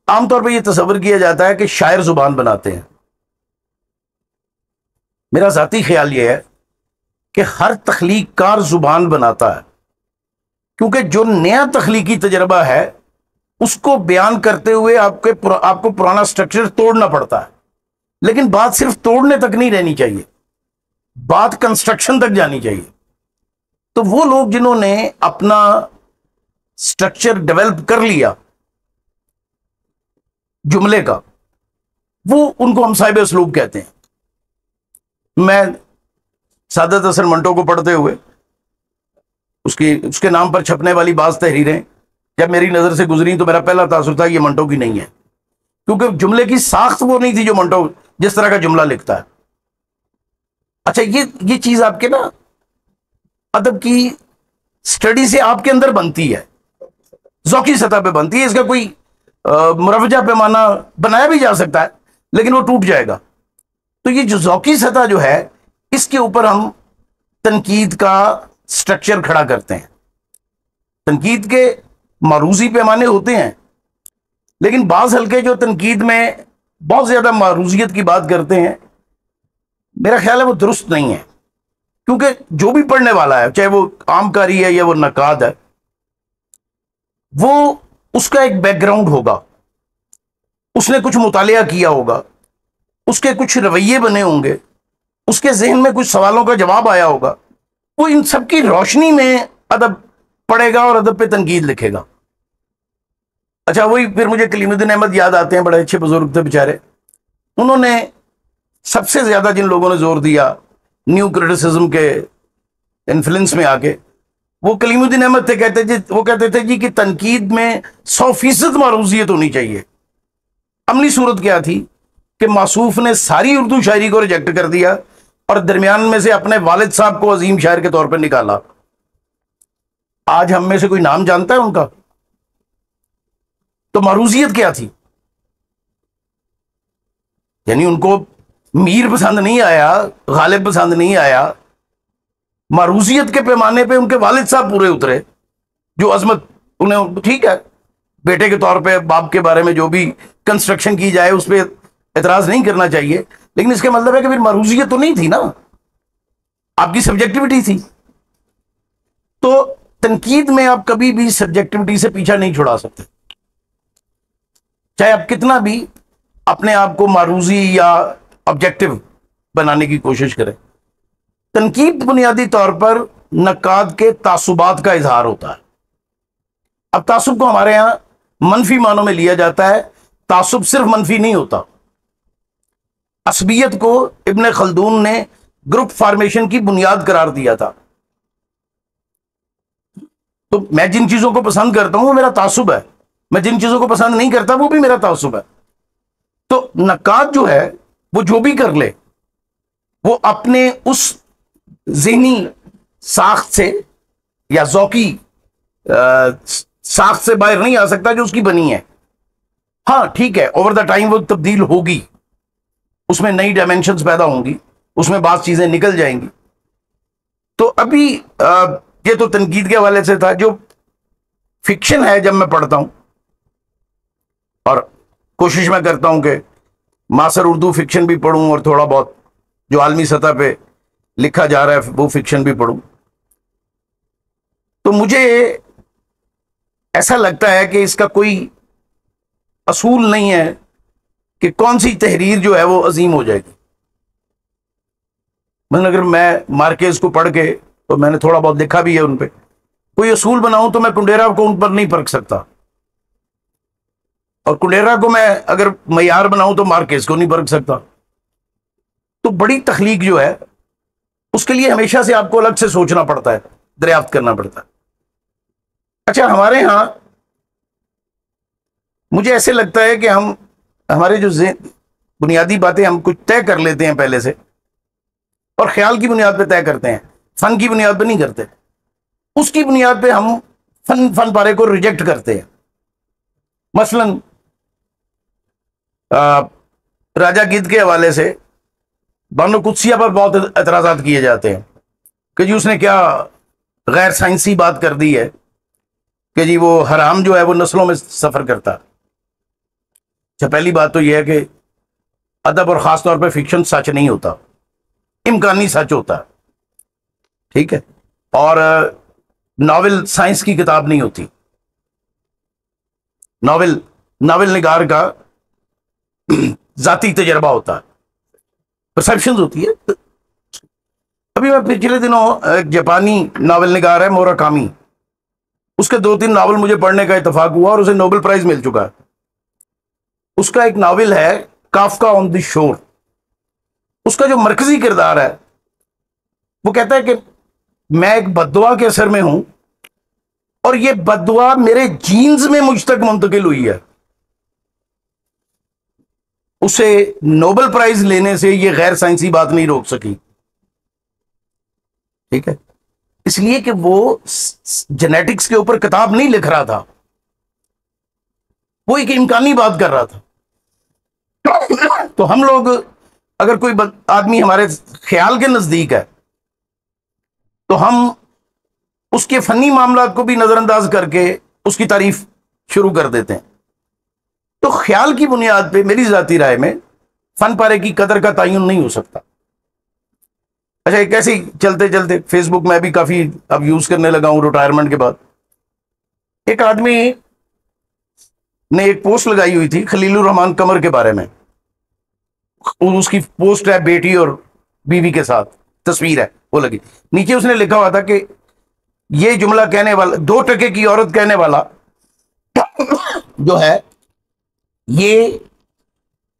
عام طور پہ یہ تصور کیا جاتا ہے کہ شاعر زبان بناتے ہیں. میرا ذاتی خیال یہ ہے کہ ہر تخلیق کار زبان بناتا ہے، کیونکہ جو نیا تخلیقی تجربہ ہے اس کو بیان کرتے ہوئے آپ کو پرانا سٹرکچر توڑنا پڑتا ہے. لیکن بات صرف توڑنے تک نہیں رہنی چاہیے، بات کنسٹرکشن تک جانی چاہیے. تو وہ لوگ جنہوں نے اپنا سٹرکچر ڈیولپ کر لیا جملے کا، وہ ان کو ہم صاحب اسلوب کہتے ہیں. میں سعادت حسن منٹو کو پڑھتے ہوئے اس کے نام پر چھپنے والی بعض تحریریں جب میری نظر سے گزری تو میرا پہلا تاثر تھا یہ منٹو کی نہیں ہے، کیونکہ جملے کی ساخت وہ نہیں تھی جو منٹو جس طرح کا جملہ لکھتا ہے. اچھا یہ چیز آپ کے نا ادب کی سٹڈی سے آپ کے اندر بنتی ہے، ذوقی سطح پہ بنتی ہے. اس کا کوئی مروجہ پیمانہ بنایا بھی جا سکتا ہے لیکن وہ ٹوٹ جائے گا. تو یہ جو ذوقی سطح جو ہے اس کے اوپر ہم تنقید کا سٹرکچر کھڑا کرتے ہیں. تنقید کے معروضی پیمانے ہوتے ہیں، لیکن بعض حلقے جو تنقید میں بہت زیادہ معروضیت کی بات کرتے ہیں، میرا خیال ہے وہ درست نہیں ہے. کیونکہ جو بھی پڑھنے والا ہے، چاہے وہ عام قاری ہے یا وہ نقاد ہے، وہ اس کا ایک بیک گراؤنڈ ہوگا، اس نے کچھ مطالعہ کیا ہوگا، اس کے کچھ رویے بنے ہوں گے، اس کے ذہن میں کچھ سوالوں کا جواب آیا ہوگا. وہ ان سب کی روشنی میں ادب پڑھے گا اور ادب پہ تنقید لکھے گا. اچھا وہی پھر مجھے کلیم الدین احمد یاد آتے ہیں، بڑے اچھے بزرگ تھے بیچارے. انہوں نے سب سے زیادہ جن لوگوں نے زور دیا نیو کرٹیسزم کے انفلوئنس میں آ کے، وہ کلیم الدین احمد تھے. وہ کہتے تھے جی کہ تنقید میں 100% معروضیت ہونی چاہیے. عملی صورت کیا تھی کہ موصوف نے ساری اردو شاعری کو ریجیکٹ کر دیا اور درمیان میں سے اپنے والد صاحب کو عظیم شاعر کے طور پر نکالا. آج ہم میں سے کوئی نام جانتا ہے ان کا؟ تو معروضیت کیا تھی؟ یعنی ان کو میر پسند نہیں آیا، غالب پسند نہیں آیا، معروضیت کے پیمانے پہ ان کے والد صاحب پورے اترے جو عظمت انہیں. ٹھیک ہے، بیٹے کے طور پہ باپ کے بارے میں جو بھی کنسٹرکشن کی جائے اس پہ اعتراض نہیں کرنا چاہیے، لیکن اس کا مطلب ہے کہ پھر معروضیت تو نہیں تھی نا، آپ کی سبجیکٹیوٹی تھی. تو تنقید میں آپ کبھی بھی سبجیکٹیوٹی سے پیچھا نہیں چھڑا سکتے، چاہے آپ کتنا بھی اپنے آپ کو معروضی یا آبجیکٹو بنانے کی کوشش کریں. تنقید بنیادی طور پر نقاد کے تعصبات کا اظہار ہوتا ہے. اب تعصب کو ہمارے ہاں منفی معنوں میں لیا جاتا ہے. تعصب صرف منفی نہیں ہوتا. عصبیت کو ابن خلدون نے گروپ فارمیشن کی بنیاد قرار دیا تھا. تو میں جن چیزوں کو پسند کرتا ہوں وہ میرا تعصب ہے، میں جن چیزوں کو پسند نہیں کرتا وہ بھی میرا تعصب ہے. تو نقاد جو ہے وہ جو بھی کر لے، وہ اپنے اس ذہنی ساخت سے یا ذوقی ساخت سے باہر نہیں آ سکتا جو اس کی بنی ہے. ہاں ٹھیک ہے، اوور دا ٹائم وہ تبدیل ہوگی، اس میں نئی ڈائمینشنز پیدا ہوں گی، اس میں بعض چیزیں نکل جائیں گی. تو ابھی یہ تو تنقید کے حوالے سے تھا. جو فکشن ہے جب میں پڑھتا ہوں، اور کوشش میں کرتا ہوں کہ معاصر اردو فکشن بھی پڑھوں اور تھوڑا بہت جو عالمی سطح پہ لکھا جا رہا ہے وہ فکشن بھی پڑھوں، تو مجھے ایسا لگتا ہے کہ اس کا کوئی اصول نہیں ہے کہ کون سی تحریر جو ہے وہ عظیم ہو جائے گی. مثلا اگر میں مارکیز کو پڑھ کے، تو میں نے تھوڑا بہت دیکھا بھی ہے ان پہ، کوئی اصول بناؤں تو میں کنڈیرا کو ان پر نہیں پرکھ سکتا، اور کنڈیرا کو میں اگر معیار بناؤں تو مارکیز کو نہیں پرکھ سکتا. تو بڑی تخلیق جو ہے اس کے لیے ہمیشہ سے آپ کو الگ سے سوچنا پڑتا ہے، دریافت کرنا پڑتا ہے. اچھا، ہمارے ہاں مجھے ایسے لگتا ہے کہ ہمارے جو بنیادی باتیں ہم کچھ طے کر لیتے ہیں پہلے سے، اور خیال کی بنیاد پہ طے کرتے ہیں، فن کی بنیاد پہ نہیں کرتے. اس کی بنیاد پہ ہم فن پارے کو ریجیکٹ کرتے ہیں. مثلا راجہ گدھ کے حوالے سے بانو قدسیہ پر بہت اعتراضات کیے جاتے ہیں کہ جی اس نے کیا غیر سائنسی بات کر دی ہے کہ جی وہ حرام جو ہے وہ نسلوں میں سفر کرتا. اچھا، پہلی بات تو یہ ہے کہ ادب اور خاص طور پہ فکشن سچ نہیں ہوتا، امکانی سچ ہوتا ہے، ٹھیک ہے. اور ناول سائنس کی کتاب نہیں ہوتی. ناول نگار کا ذاتی تجربہ ہوتا ہے، پرسیپشنز ہوتی ہے. ابھی میں پچھلے دنوں ایک جاپانی ناول نگار ہے موراکامی، اس کے 2-3 ناول مجھے پڑھنے کا اتفاق ہوا اور اسے نوبل پرائز مل چکا ہے. اس کا ایک ناول ہے کافکا آن دی شور. اس کا جو مرکزی کردار ہے وہ کہتا ہے کہ میں ایک بددعا کے اثر میں ہوں، اور یہ بددعا میرے جینز میں مجھ تک منتقل ہوئی ہے. اسے نوبل پرائز لینے سے یہ غیر سائنسی بات نہیں روک سکی، ٹھیک ہے، اس لیے کہ وہ جینیٹکس کے اوپر کتاب نہیں لکھ رہا تھا، وہ ایک امکانی بات کر رہا تھا. تو ہم لوگ، اگر کوئی آدمی ہمارے خیال کے نزدیک ہے تو ہم اس کے فنی معاملات کو بھی نظر انداز کر کے اس کی تعریف شروع کر دیتے ہیں. تو خیال کی بنیاد پہ میری ذاتی رائے میں فن پارے کی قدر کا تعین نہیں ہو سکتا. اچھا، ایک ایسے ہی چلتے چلتے فیس بک میں بھی کافی اب یوز کرنے لگا ہوں ریٹائرمنٹ کے بعد. ایک آدمی نے ایک پوسٹ لگائی ہوئی تھی خلیل الرحمان قمر کے بارے میں. اس کی پوسٹ ہے بیٹی اور بیوی کے ساتھ، تصویر ہے وہ لگی. نیچے اس نے لکھا ہوا تھا کہ یہ جملہ کہنے والا، 2 کی عورت کہنے والا جو ہے، یہ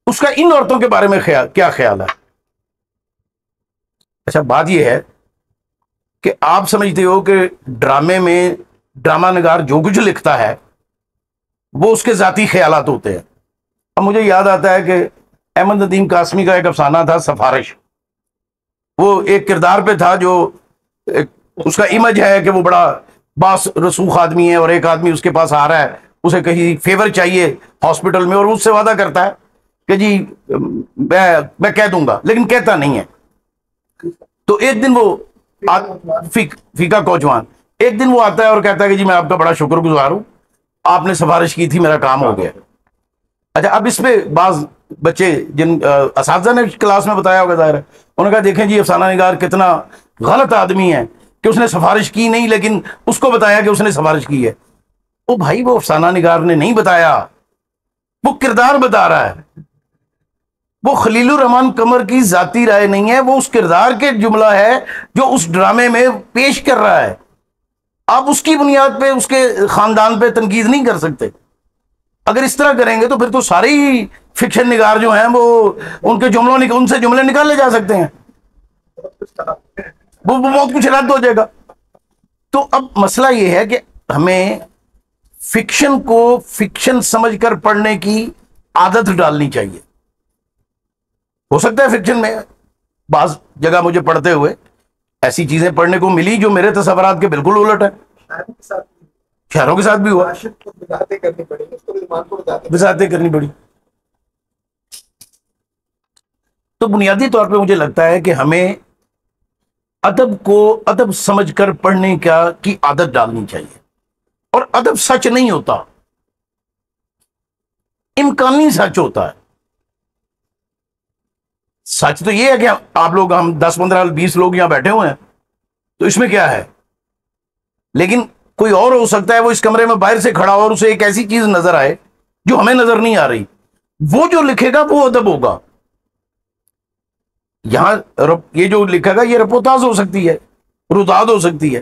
اس کا ان عورتوں کے بارے میں کیا خیال ہے. اچھا، بات یہ ہے کہ آپ سمجھتے ہو کہ ڈرامے میں ڈرامہ نگار جو کچھ لکھتا ہے وہ اس کے ذاتی خیالات ہوتے ہیں. اب مجھے یاد آتا ہے کہ احمد ندیم قاسمی کا ایک افسانہ تھا سفارش. وہ ایک کردار پہ تھا جو اس کا امیج ہے کہ وہ بڑا باس رسوخ آدمی ہے، اور ایک آدمی اس کے پاس آ رہا ہے، اسے کہیں فیور چاہیے ہاسپٹل میں، اور اس سے وعدہ کرتا ہے کہ جی میں کہہ دوں گا، لیکن کہتا نہیں ہے. تو ایک دن وہ فیقہ کوچوان، ایک دن وہ آتا ہے اور کہتا ہے کہ جی میں آپ کا بڑا شکر گزار ہوں، آپ نے سفارش کی تھی، میرا کام ہو گیا. اچھا، اب اس پہ بعض بچے جن اساتذہ نے کلاس میں بتایا ہوگا، ظاہر ہے انہوں نے کہا دیکھیں جی افسانہ نگار کتنا غلط آدمی ہے کہ اس نے سفارش کی نہیں، لیکن اس کو بتایا کہ اس نے سفارش کی ہے. او بھائی، وہ افسانہ نگار نے نہیں بتایا، وہ کردار بتا رہا ہے. وہ خلیل الرحمان قمر کی ذاتی رائے نہیں ہے، وہ اس کردار کے جملہ ہے جو اس ڈرامے میں پیش کر رہا ہے. آپ اس کی بنیاد پہ اس کے خاندان پہ تنقید نہیں کر سکتے. اگر اس طرح کریں گے تو پھر تو سارے ہی فکشن نگار جو ہیں وہ ان کے ان سے جملے نکالے جا سکتے ہیں، وہ بہت کچھ رد ہو جائے گا. تو اب مسئلہ یہ ہے کہ ہمیں فکشن کو فکشن سمجھ کر پڑھنے کی عادت ڈالنی چاہیے. ہو سکتا ہے فکشن میں بعض جگہ مجھے پڑھتے ہوئے ایسی چیزیں پڑھنے کو ملی جو میرے تصورات کے بالکل الٹ ہے. شہروں کے ساتھ بھی ہوا، وضاحتیں کرنی پڑی. تو بنیادی طور پہ مجھے لگتا ہے کہ ہمیں ادب کو ادب سمجھ کر پڑھنے کی عادت ڈالنی چاہیے. اور ادب سچ نہیں ہوتا، امکانی سچ ہوتا ہے. سچ تو یہ ہے کہ آپ لوگ، ہم 10 15 20 لوگ یہاں بیٹھے ہوئے ہیں تو اس میں کیا ہے، لیکن کوئی اور ہو سکتا ہے وہ اس کمرے میں باہر سے کھڑا ہو اور اسے ایک ایسی چیز نظر آئے جو ہمیں نظر نہیں آ رہی. وہ جو لکھے گا وہ ادب ہوگا. یہاں یہ جو لکھے گا یہ رپوتاز ہو سکتی ہے, روداد ہو سکتی ہے.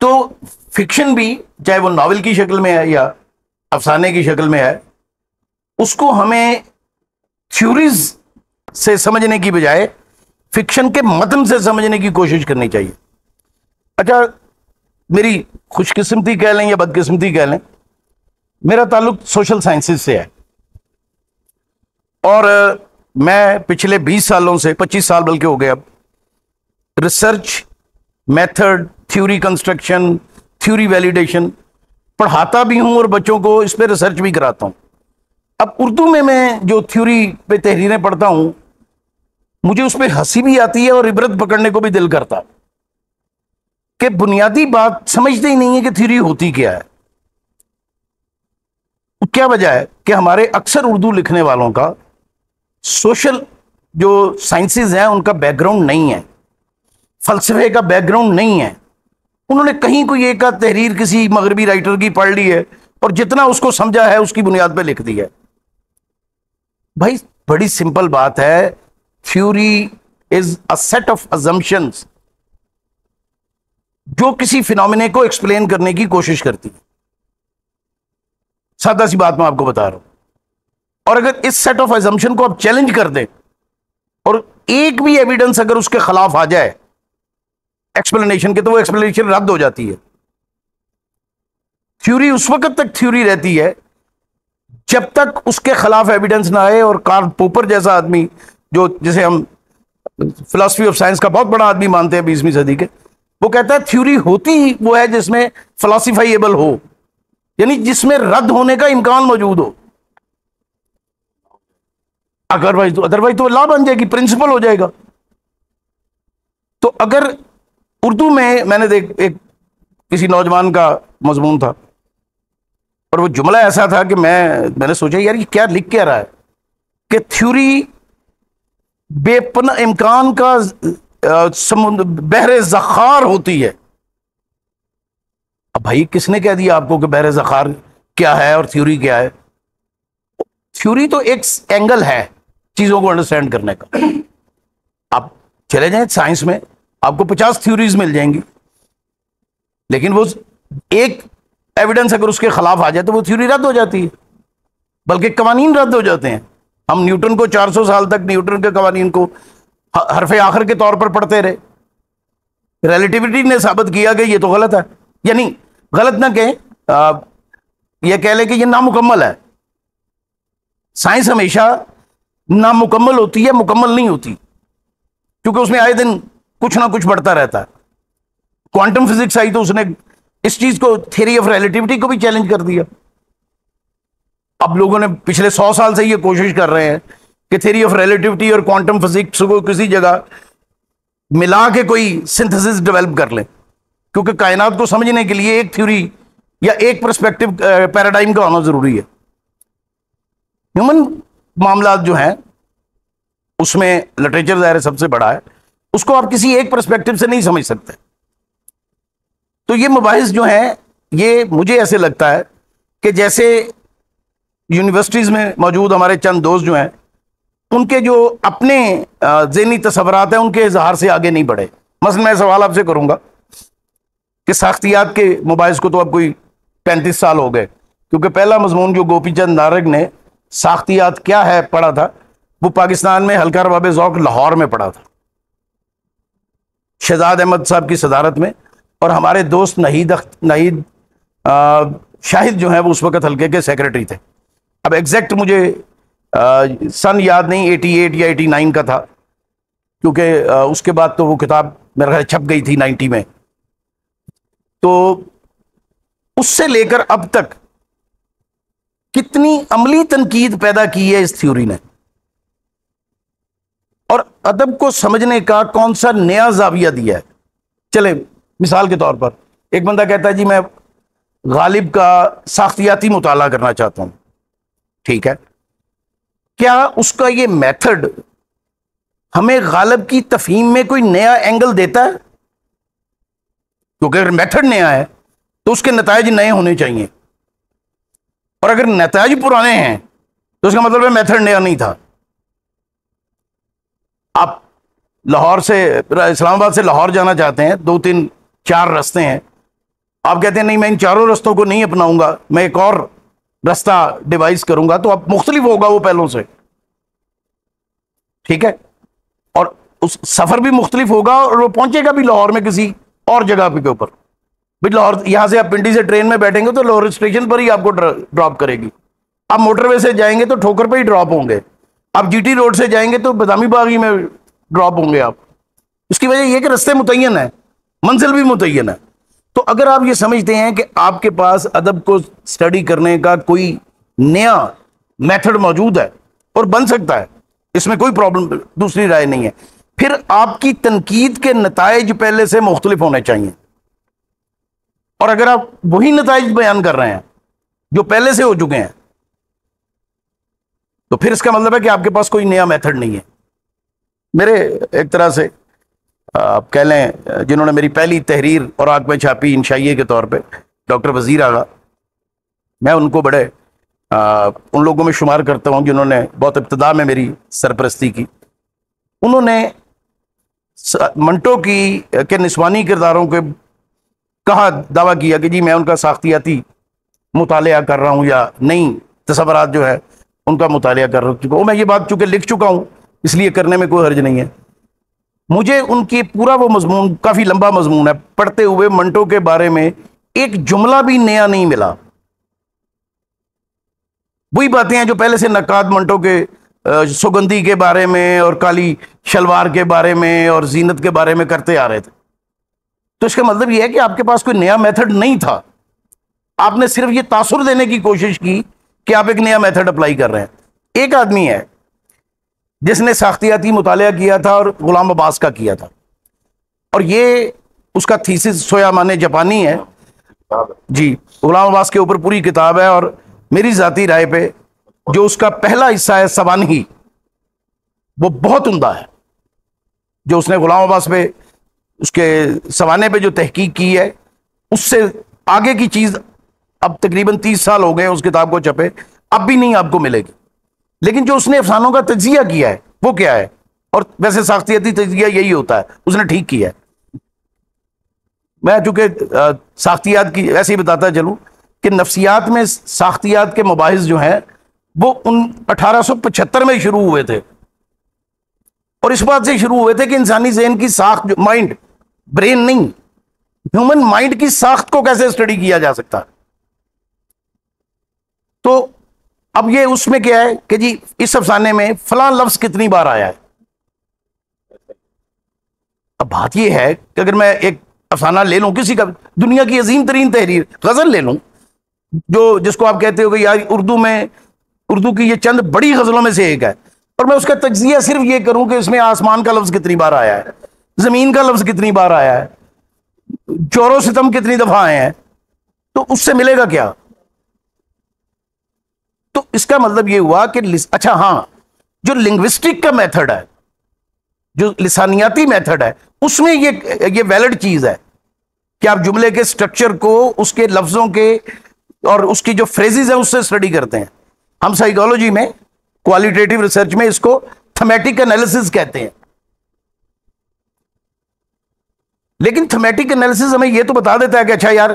تو فکشن بھی چاہے وہ ناول کی شکل میں ہے یا افسانے کی شکل میں ہے, اس کو ہمیں تھیوریز سے سمجھنے کی بجائے فکشن کے متن سے سمجھنے کی کوشش کرنی چاہیے. اچھا, میری خوش قسمتی کہہ لیں یا بد قسمتی کہہ لیں, میرا تعلق سوشل سائنسز سے ہے, اور میں پچھلے 20 سالوں سے 25 سال بلکہ ہو گئے اب research, method, theory construction, theory validation پڑھاتا بھی ہوں اور بچوں کو اس پہ ریسرچ بھی کراتا ہوں. اب اردو میں جو تھیوری پہ تحریریں پڑھتا ہوں مجھے اس پہ ہنسی بھی آتی ہے اور عبرت پکڑنے کو بھی دل کرتا کہ بنیادی بات سمجھتے ہی نہیں ہے کہ تھیوری ہوتی کیا ہے. کیا وجہ ہے کہ ہمارے اکثر اردو لکھنے والوں کا سوشل جو سائنسز ہیں ان کا بیک گراؤنڈ نہیں ہے, فلسفے کا بیک گراؤنڈ نہیں ہے. انہوں نے کہیں کوئی ایک تحریر کسی مغربی رائٹر کی پڑھ لی ہے اور جتنا اس کو سمجھا ہے اس کی بنیاد پہ لکھ دی ہے. بھائی بڑی سمپل بات ہے, theory is a set of assumptions جو کسی فینومینا کو ایکسپلین کرنے کی کوشش کرتی ہے. سادہ سی بات میں آپ کو بتا رہا ہوں. اور اگر اس سیٹ آف assumption کو آپ چیلنج کر دیں اور ایک بھی ایویڈنس اگر اس کے خلاف آ جائے ایکسپلینیشن کے, تو وہ ایکسپلینیشن رد ہو جاتی ہے. تھیوری اس وقت تک تھیوری رہتی ہے جب تک اس کے خلاف ایویڈنس نہ آئے. اور کارل پوپر جیسا آدمی جو جسے ہم فلسفی آف سائنس کا بہت بڑا آدمی مانتے ہیں 20ویں صدی کے, وہ کہتا ہے تھیوری ہوتی ہی وہ ہے جس میں فلاسفائیبل ہو, یعنی جس میں رد ہونے کا امکان موجود ہو. ادروائز تو لا بن جائے گی, پرنسپل ہو جائے گا. تو اگر اردو میں نے ایک کسی نوجوان کا مضمون تھا اور وہ جملہ ایسا تھا کہ میں نے سوچا یار یہ کیا لکھ کے رہا ہے کہ تھیوری بے پناہ امکان کا بحر ذخار ہوتی ہے. اب بھائی کس نے کہہ دیا آپ کو کہ بحر ذخار کیا ہے اور تھیوری کیا ہے؟ تھیوری تو ایک اینگل ہے چیزوں کو انڈرسٹینڈ کرنے کا. آپ چلے جائیں سائنس میں آپ کو 50 تھیوریز مل جائیں گی, لیکن وہ ایک ایویڈنس اگر اس کے خلاف آ جائے تو وہ تھیوری رد ہو جاتی ہے, بلکہ قوانین رد ہو جاتے ہیں. ہم نیوٹن کو 400 سال تک نیوٹن کے قوانین کو حرف آخر کے طور پر پڑھتے رہے. ریلیٹیوٹی نے ثابت کیا کہ یہ تو غلط ہے, یعنی غلط نہ کہیں, یہ کہہ لیں کہ یہ نامکمل ہے. سائنس ہمیشہ نامکمل ہوتی ہے, مکمل نہیں ہوتی, کیونکہ اس میں آئے دن کچھ نہ کچھ بڑھتا رہتا ہے. کوانٹم فزکس آئی تو اس نے اس چیز کو, تھیوری آف ریلیٹیوٹی کو بھی چیلنج کر دیا. اب لوگوں نے پچھلے 100 سال سے یہ کوشش کر رہے ہیں کہ تھیوری آف ریلیٹیوٹی اور کوانٹم فزکس کو کسی جگہ ملا کے کوئی سنتھسس ڈیولپ کر لیں, کیونکہ کائنات کو سمجھنے کے لیے ایک تھیوری یا ایک پرسپیکٹو پیراڈائم کا ہونا ضروری ہے. ہیومن معاملات جو ہیں اس میں لٹریچر ظاہر سب سے بڑا ہے, اس کو آپ کسی ایک پرسپیکٹو سے نہیں سمجھ سکتے. تو یہ مباحث جو ہیں یہ مجھے ایسے لگتا ہے کہ جیسے یونیورسٹیز میں موجود ہمارے چند دوست جو ہیں ان کے جو اپنے ذہنی تصورات ہیں ان کے اظہار سے آگے نہیں بڑھے. مثلا میں سوال آپ سے کروں گا کہ ساختیات کے مباحث کو تو اب کوئی 35 سال ہو گئے, کیونکہ پہلا مضمون جو گوپی چند نارگ نے ساختیات کیا ہے پڑھا تھا وہ پاکستان میں حلقہ رباب ذوق لاہور میں پڑھا تھا شہزاد احمد صاحب کی صدارت میں, اور ہمارے دوست نہید شاہد جو ہیں وہ اس وقت حلقے کے سیکرٹری تھے. اب ایگزیکٹ مجھے سن یاد نہیں, 88 یا 89 کا تھا, کیونکہ اس کے بعد تو وہ کتاب میرے خیال چھپ گئی تھی 90 میں. تو اس سے لے کر اب تک کتنی عملی تنقید پیدا کی ہے اس تھیوری نے, اور ادب کو سمجھنے کا کون سا نیا زاویہ دیا ہے. چلے مثال کے طور پر ایک بندہ کہتا ہے جی میں غالب کا ساختیاتی مطالعہ کرنا چاہتا ہوں, ٹھیک ہے, کیا اس کا یہ میتھڈ ہمیں غالب کی تفہیم میں کوئی نیا اینگل دیتا ہے؟ کیونکہ اگر میتھڈ نیا ہے تو اس کے نتائج نئے ہونے چاہیے. اور اگر نتائج پرانے ہیں تو اس کا مطلب ہے میتھڈ نیا نہیں تھا. آپ لاہور سے اسلام آباد سے لاہور جانا چاہتے ہیں, 2 3 4 رستے ہیں, آپ کہتے ہیں نہیں میں ان چاروں رستوں کو نہیں اپناؤں گا, میں ایک اور رستہ ڈیوائز کروں گا, تو اب مختلف ہوگا وہ پہلوں سے, ٹھیک ہے, اور اس سفر بھی مختلف ہوگا, اور وہ پہنچے گا بھی لاہور میں کسی اور جگہ کے اوپر. بھائی لاہور یہاں سے آپ پنڈی سے ٹرین میں بیٹھیں گے تو لاہور اسٹیشن پر ہی آپ کو ڈراپ کرے گی. آپ موٹر وے سے جائیں گے تو ٹھوکر پہ ہی ڈراپ ہوں گے, آپ جی ٹی روڈ سے جائیں گے تو بادامی باغی میں ڈراپ ہوں گے آپ. اس کی وجہ یہ کہ رستے متعین ہیں, منزل بھی متعین ہے. تو اگر آپ یہ سمجھتے ہیں کہ آپ کے پاس ادب کو اسٹڈی کرنے کا کوئی نیا میتھڈ موجود ہے اور بن سکتا ہے, اس میں کوئی پرابلم, دوسری رائے نہیں ہے, پھر آپ کی تنقید کے نتائج پہلے سے مختلف ہونے چاہیے. اور اگر آپ وہی نتائج بیان کر رہے ہیں جو پہلے سے ہو چکے ہیں, تو پھر اس کا مطلب ہے کہ آپ کے پاس کوئی نیا میتھڈ نہیں ہے. میرے ایک طرح سے آپ کہہ لیں جنہوں نے میری پہلی تحریر اور آگ میں چھاپی انشائیے کے طور پہ, ڈاکٹر وزیر آغا, میں ان کو بڑے ان لوگوں میں شمار کرتا ہوں جنہوں نے بہت ابتدا میں میری سرپرستی کی. انہوں نے منٹو کے نسوانی کرداروں کے کہا دعویٰ کیا کہ جی میں ان کا ساختیاتی مطالعہ کر رہا ہوں, یا نئی تصورات جو ہے ان کا مطالعہ کر چکا ہوں. میں یہ بات چونکہ لکھ چکا ہوں اس لیے کرنے میں کوئی حرج نہیں ہے. مجھے ان کی پورا وہ مضمون, کافی لمبا مضمون ہے, پڑھتے ہوئے منٹو کے بارے میں ایک جملہ بھی نیا نہیں ملا. وہی باتیں ہیں جو پہلے سے نقاد منٹو کے سگندھی کے بارے میں اور کالی شلوار کے بارے میں اور زینت کے بارے میں کرتے آ رہے تھے. تو اس کا مطلب یہ ہے کہ آپ کے پاس کوئی نیا میتھڈ نہیں تھا, آپ نے صرف یہ تاثر دینے کی کوشش کی کہ آپ ایک نیا میتھڈ اپلائی کر رہے ہیں. ایک آدمی ہے جس نے ساختیاتی مطالعہ کیا تھا اور غلام عباس کا کیا تھا, اور یہ اس کا تھیسس سویامان جاپانی ہے جی, غلام عباس کے اوپر پوری کتاب ہے, اور میری ذاتی رائے پہ جو اس کا پہلا حصہ ہے سوانحی, وہ بہت عمدہ ہے. جو اس نے غلام عباس پہ اس کے سوانے پہ جو تحقیق کی ہے, اس سے آگے کی چیز اب تقریباً 30 سال ہو گئے اس کتاب کو چھپے, اب بھی نہیں آپ کو ملے گی. لیکن جو اس نے افسانوں کا تجزیہ کیا ہے وہ کیا ہے, اور ویسے ساختیاتی تجزیہ یہی ہوتا ہے, اس نے ٹھیک کیا ہے. میں چونکہ ساختیات کی ایسے ہی بتاتا چلوں کہ نفسیات میں ساختیات کے مباحث جو ہیں وہ 1875 میں شروع ہوئے تھے, اور اس بات سے شروع ہوئے تھے کہ انسانی ذہن کی ساخت, مائنڈ, برین نہیں, ہیومن مائنڈ کی ساخت کو کیسے اسٹڈی کیا جا سکتا. تو اب یہ اس میں کیا ہے کہ جی اس افسانے میں فلاں لفظ کتنی بار آیا ہے. اب بات یہ ہے کہ اگر میں ایک افسانہ لے لوں کسی کا, دنیا کی عظیم ترین تحریر غزل لے لوں, جو جس کو آپ کہتے ہو کہ یار اردو کی یہ چند بڑی غزلوں میں سے ایک ہے, اور میں اس کا تجزیہ صرف یہ کروں کہ اس میں آسمان کا لفظ کتنی بار آیا ہے, زمین کا لفظ کتنی بار آیا ہے, جور و ستم کتنی دفعہ آئے ہیں, تو اس سے ملے گا کیا. تو اس کا مطلب یہ ہوا کہ اچھا ہاں, جو لنگوسٹک کا میتھڈ ہے, جو لسانیاتی میتھڈ ہے, اس میں یہ ویلڈ چیز ہے کہ آپ جملے کے سٹرکچر کو اس کے لفظوں کے اور اس کی جو فریزز ہیں اس سے اسٹڈی کرتے ہیں. ہم سائیکالوجی میں کوالیٹیٹیو ریسرچ میں اس کو تھمیٹک انالیسس کہتے ہیں. لیکن تھمیٹک انالیسس ہمیں یہ تو بتا دیتا ہے کہ اچھا یار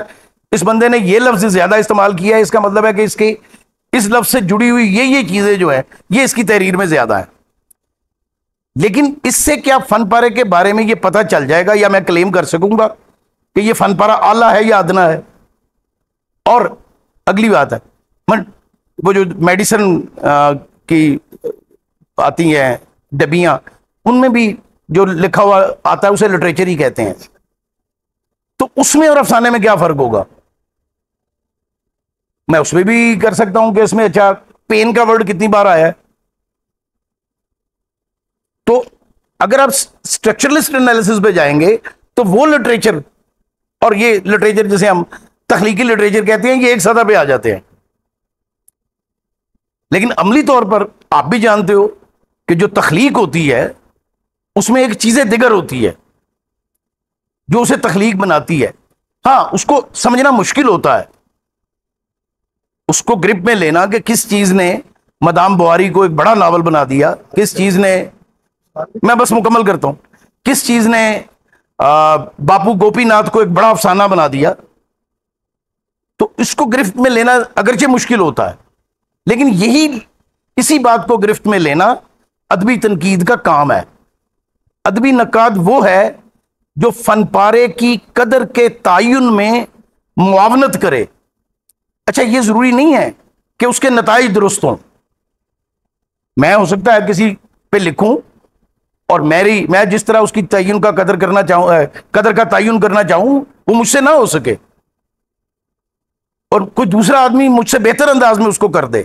اس بندے نے یہ لفظ زیادہ استعمال کیا ہے, اس کا مطلب ہے کہ اس لفظ سے جڑی ہوئی یہ چیزیں جو ہے یہ اس کی تحریر میں زیادہ ہیں. لیکن اس سے کیا فن پارے کے بارے میں یہ پتہ چل جائے گا, یا میں کلیم کر سکوں گا کہ یہ فن پارہ اعلیٰ ہے یا ادنا ہے. اور اگلی بات ہے وہ جو میڈیسن کی آتی ہیں ڈبیاں, ان میں بھی جو لکھا ہوا آتا ہے اسے لٹریچر ہی کہتے ہیں. تو اس میں اور افسانے میں کیا فرق ہوگا؟ میں اس میں بھی کر سکتا ہوں کہ اس میں اچھا پین کا ورڈ کتنی بار آیا ہے. تو اگر آپ اسٹرکچرلسٹ انالیسس پہ جائیں گے تو وہ لٹریچر اور یہ لٹریچر جسے ہم تخلیقی لٹریچر کہتے ہیں یہ ایک سطح پہ آ جاتے ہیں. لیکن عملی طور پر آپ بھی جانتے ہو کہ جو تخلیق ہوتی ہے اس میں ایک چیزیں دیگر ہوتی ہے جو اسے تخلیق بناتی ہے. ہاں اس کو سمجھنا مشکل ہوتا ہے, اس کو گرپ میں لینا کہ کس چیز نے مدام بواری کو ایک بڑا ناول بنا دیا, کس چیز نے, میں بس مکمل کرتا ہوں, کس چیز نے باپو گوپی ناتھ کو ایک بڑا افسانہ بنا دیا. تو اس کو گرفت میں لینا اگرچہ مشکل ہوتا ہے, لیکن یہی اسی بات کو گرفت میں لینا ادبی تنقید کا کام ہے. ادبی نقاد وہ ہے جو فن پارے کی قدر کے تعین میں معاونت کرے. اچھا یہ ضروری نہیں ہے کہ اس کے نتائج درست ہوں. میں ہو سکتا ہے کسی پہ لکھوں اور میں جس طرح اس کی تعین کا قدر کرنا چاہوں, قدر کا تعین کرنا چاہوں, وہ مجھ سے نہ ہو سکے اور کوئی دوسرا آدمی مجھ سے بہتر انداز میں اس کو کر دے.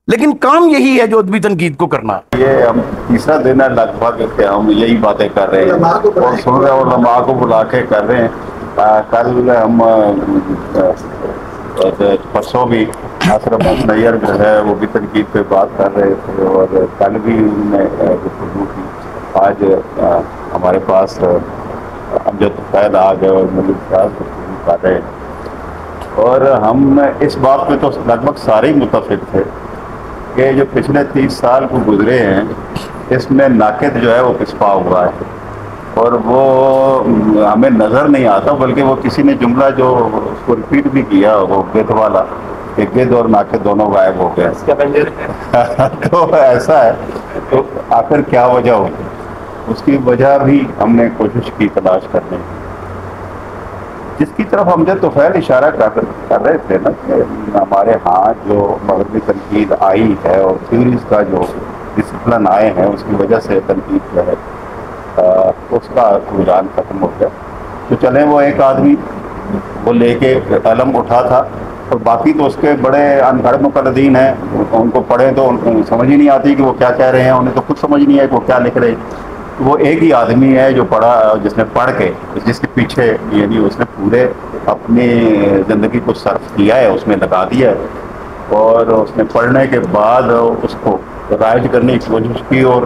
لیکن کام یہی ہے جو ادبی تنقید کو کرنا. یہ ہم تیسرا دن ہے لگ بھگ کہ ہم یہی باتیں کر رہے ہیں اور سن رہے ہیں اور علماء کو بلا کے کر رہے ہیں. کل ہم پرسوں بھی ناصر عباس نیئر جو ہے وہ بھی تنقید پہ بات کر رہے تھے اور کل بھی انہوں نے گفتگو کی. آج ہمارے پاس امجد طفیل آ گئے اور ملک صاحب گفتگو کر رہے ہیں اور ہم اس بات پہ تو لگ بھگ سارے ہی متفق تھے کہ جو پچھلے 30 سال کو گزرے ہیں اس میں ناقد جو ہے وہ پسپا ہوا ہے اور وہ ہمیں نظر نہیں آتا, بلکہ وہ کسی نے جملہ جو اس کو ریپیٹ بھی کیا وہ گد والا کہ گد اور ناقد دونوں غائب ہو گئے. تو ایسا ہے تو آخر کیا وجہ ہوگی, اس کی وجہ بھی ہم نے کوشش کی تلاش کرنے کی, جس کی طرف امجد طفیل اشارہ کر رہے تھے نا کہ ہمارے ہاں جو مغربی تنقید آئی ہے اور تھیوریز کا جو ڈسپلن آئے ہیں اس کی وجہ سے تنقید جو ہے اس کا رجحان ختم ہو گیا. تو چلیں وہ ایک آدمی وہ لے کے قلم اٹھا تھا اور باقی تو اس کے بڑے انگھڑ مقلدین ہیں, ان کو پڑھیں تو ان کو سمجھ ہی نہیں آتی کہ وہ کیا کہہ رہے ہیں, انہیں تو خود سمجھ نہیں ہے کہ وہ کیا لکھ رہے ہیں. وہ ایک ہی آدمی ہے جو پڑھا, جس نے پڑھ کے جس کے پیچھے یعنی اس نے پورے اپنی زندگی کو صرف کیا ہے, اس میں لگا دیا ہے اور اس نے پڑھنے کے بعد اس کو رائج کرنے کی کوشش کی اور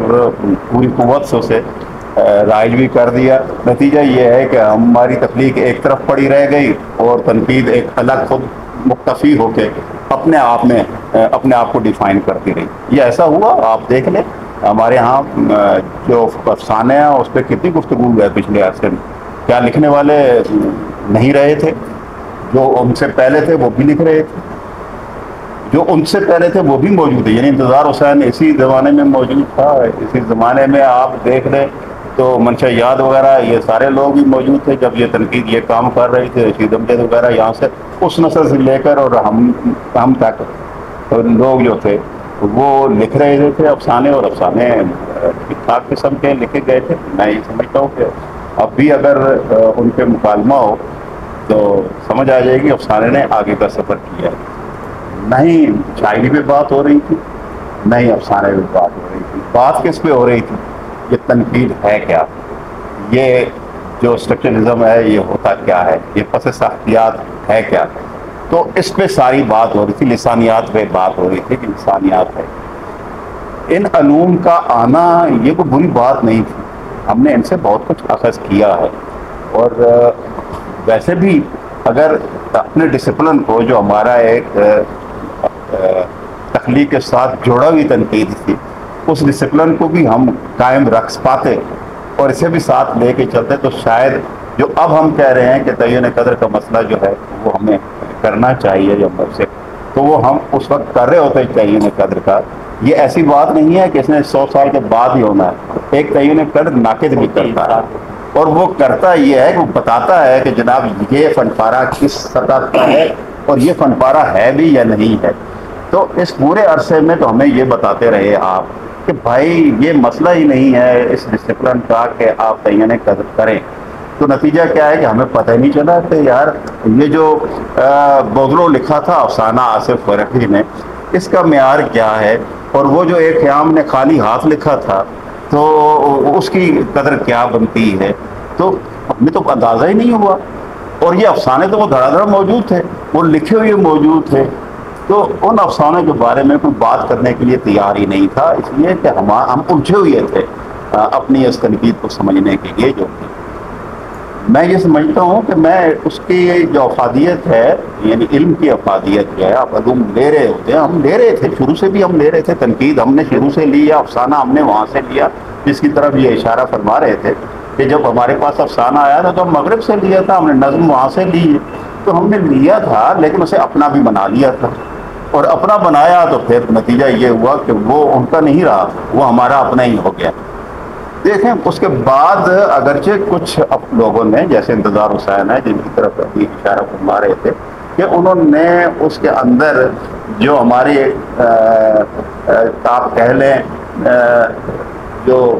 پوری قوت سے اسے رائج بھی کر دیا. نتیجہ یہ ہے کہ ہماری تخلیق ایک طرف پڑی رہ گئی اور تنقید ایک الگ خود مکتفی ہو کے اپنے آپ میں اپنے آپ کو ڈیفائن کرتی رہی. یہ ایسا ہوا, آپ دیکھ لیں ہمارے ہاں جو افسانے ہیں اس پہ کتنی گفتگو ہے پچھلے عرصے میں. کیا لکھنے والے نہیں رہے تھے, جو ان سے پہلے تھے وہ بھی لکھ رہے تھے, جو ان سے پہلے تھے وہ بھی موجود ہے. یعنی انتظار حسین اسی زمانے میں موجود تھا, اسی زمانے میں آپ دیکھ لیں تو منشا یاد وغیرہ یہ سارے لوگ بھی موجود تھے جب یہ تنقید یہ کام کر رہے تھے. رشید امجد وغیرہ یہاں سے اس نسل سے لے کر اور ہم تک لوگ جو تھے وہ لکھ رہے تھے افسانے, اور افسانے ٹھیک ٹھاک قسم کے لکھے گئے تھے. میں یہ سمجھتا ہوں کہ اب بھی اگر ان پہ مکالمہ ہو تو سمجھ آ جائے گی افسانے نے آگے کا سفر کیا ہے. نہیں شاعری پہ بات ہو رہی تھی, نہیں افسانے پہ بات ہو رہی تھی. بات کس پہ ہو رہی تھی, یہ تنقید ہے کیا, یہ جو اسٹرکچرزم ہے یہ ہوتا کیا ہے, یہ پس ساختیات ہے کیا. تو اس پہ ساری بات ہو رہی تھی, لسانیات پہ بات ہو رہی تھی کہ لسانیات ہے. ان علوم کا آنا یہ کوئی بری بات نہیں تھی, ہم نے ان سے بہت کچھ اخذ کیا ہے. اور ویسے بھی اگر اپنے ڈسپلن کو جو ہمارا ایک تخلیق کے ساتھ جوڑا ہوئی تنقید تھی, اس ڈسپلن کو بھی ہم قائم رکھ پاتے اور اسے بھی ساتھ لے کے چلتے تو شاید جو اب ہم کہہ رہے ہیں کہ تعین قدر کا مسئلہ جو ہے وہ ہمیں کرنا چاہیے جب سے, تو وہ ہم اس وقت کر رہے ہوتے ہیں تعین قدر کا. یہ ایسی بات نہیں ہے کہ اس نے 100 سال کے بعد ہی ہونا ہے. ایک تعین قدر ناقد بھی کرتا ہے اور وہ کرتا یہ ہے کہ وہ بتاتا ہے کہ جناب یہ فن پارہ کس سطح کا ہے اور یہ فن پارہ ہے بھی یا نہیں ہے. تو اس پورے عرصے میں تو ہمیں یہ بتاتے رہے آپ کہ بھائی یہ مسئلہ ہی نہیں ہے اس ڈسپلن کا کہ آپ تعین قدر کریں. تو نتیجہ کیا ہے کہ ہمیں پتہ ہی نہیں چلا کہ یار یہ جو بوگلو لکھا تھا افسانہ آصف فرقی نے, اس کا معیار کیا ہے, اور وہ جو ایک خیام نے خالی ہاتھ لکھا تھا تو اس کی قدر کیا بنتی ہے. تو ہمیں تو اندازہ ہی نہیں ہوا. اور یہ افسانے تو وہ دھڑا دھڑ موجود تھے, وہ لکھے ہوئے موجود تھے, تو ان افسانوں کے بارے میں کوئی بات کرنے کے لیے تیار ہی نہیں تھا, اس لیے کہ ہم الجھے ہوئے تھے اپنی اس تنقید کو سمجھنے کے لیے جو میں یہ سمجھتا ہوں کہ میں اس کی جو افادیت ہے، یعنی علم کی افادیت جو ہے، آپ علوم لے رہے ہوتے ہیں، ہم لے رہے تھے شروع سے بھی، ہم لے رہے تھے، تنقید ہم نے شروع سے لی، افسانہ ہم نے وہاں سے لیا، جس کی طرف یہ اشارہ فرما رہے تھے کہ جب ہمارے پاس افسانہ آیا تھا تو ہم مغرب سے لیا تھا، ہم نے نظم وہاں سے لی، تو ہم نے لیا تھا لیکن اسے اپنا بھی بنا لیا تھا، اور اپنا بنایا تو پھر نتیجہ یہ ہوا کہ وہ ان کا نہیں رہا، وہ ہمارا اپنا ہی ہو گیا۔ دیکھیں اس کے بعد اگرچہ کچھ لوگوں نے، جیسے انتظار حسین ہے جن کی طرف ابھی اشارہ فرما رہے تھے، کہ انہوں نے اس کے اندر جو ہمارے آپ کہہ لیں جو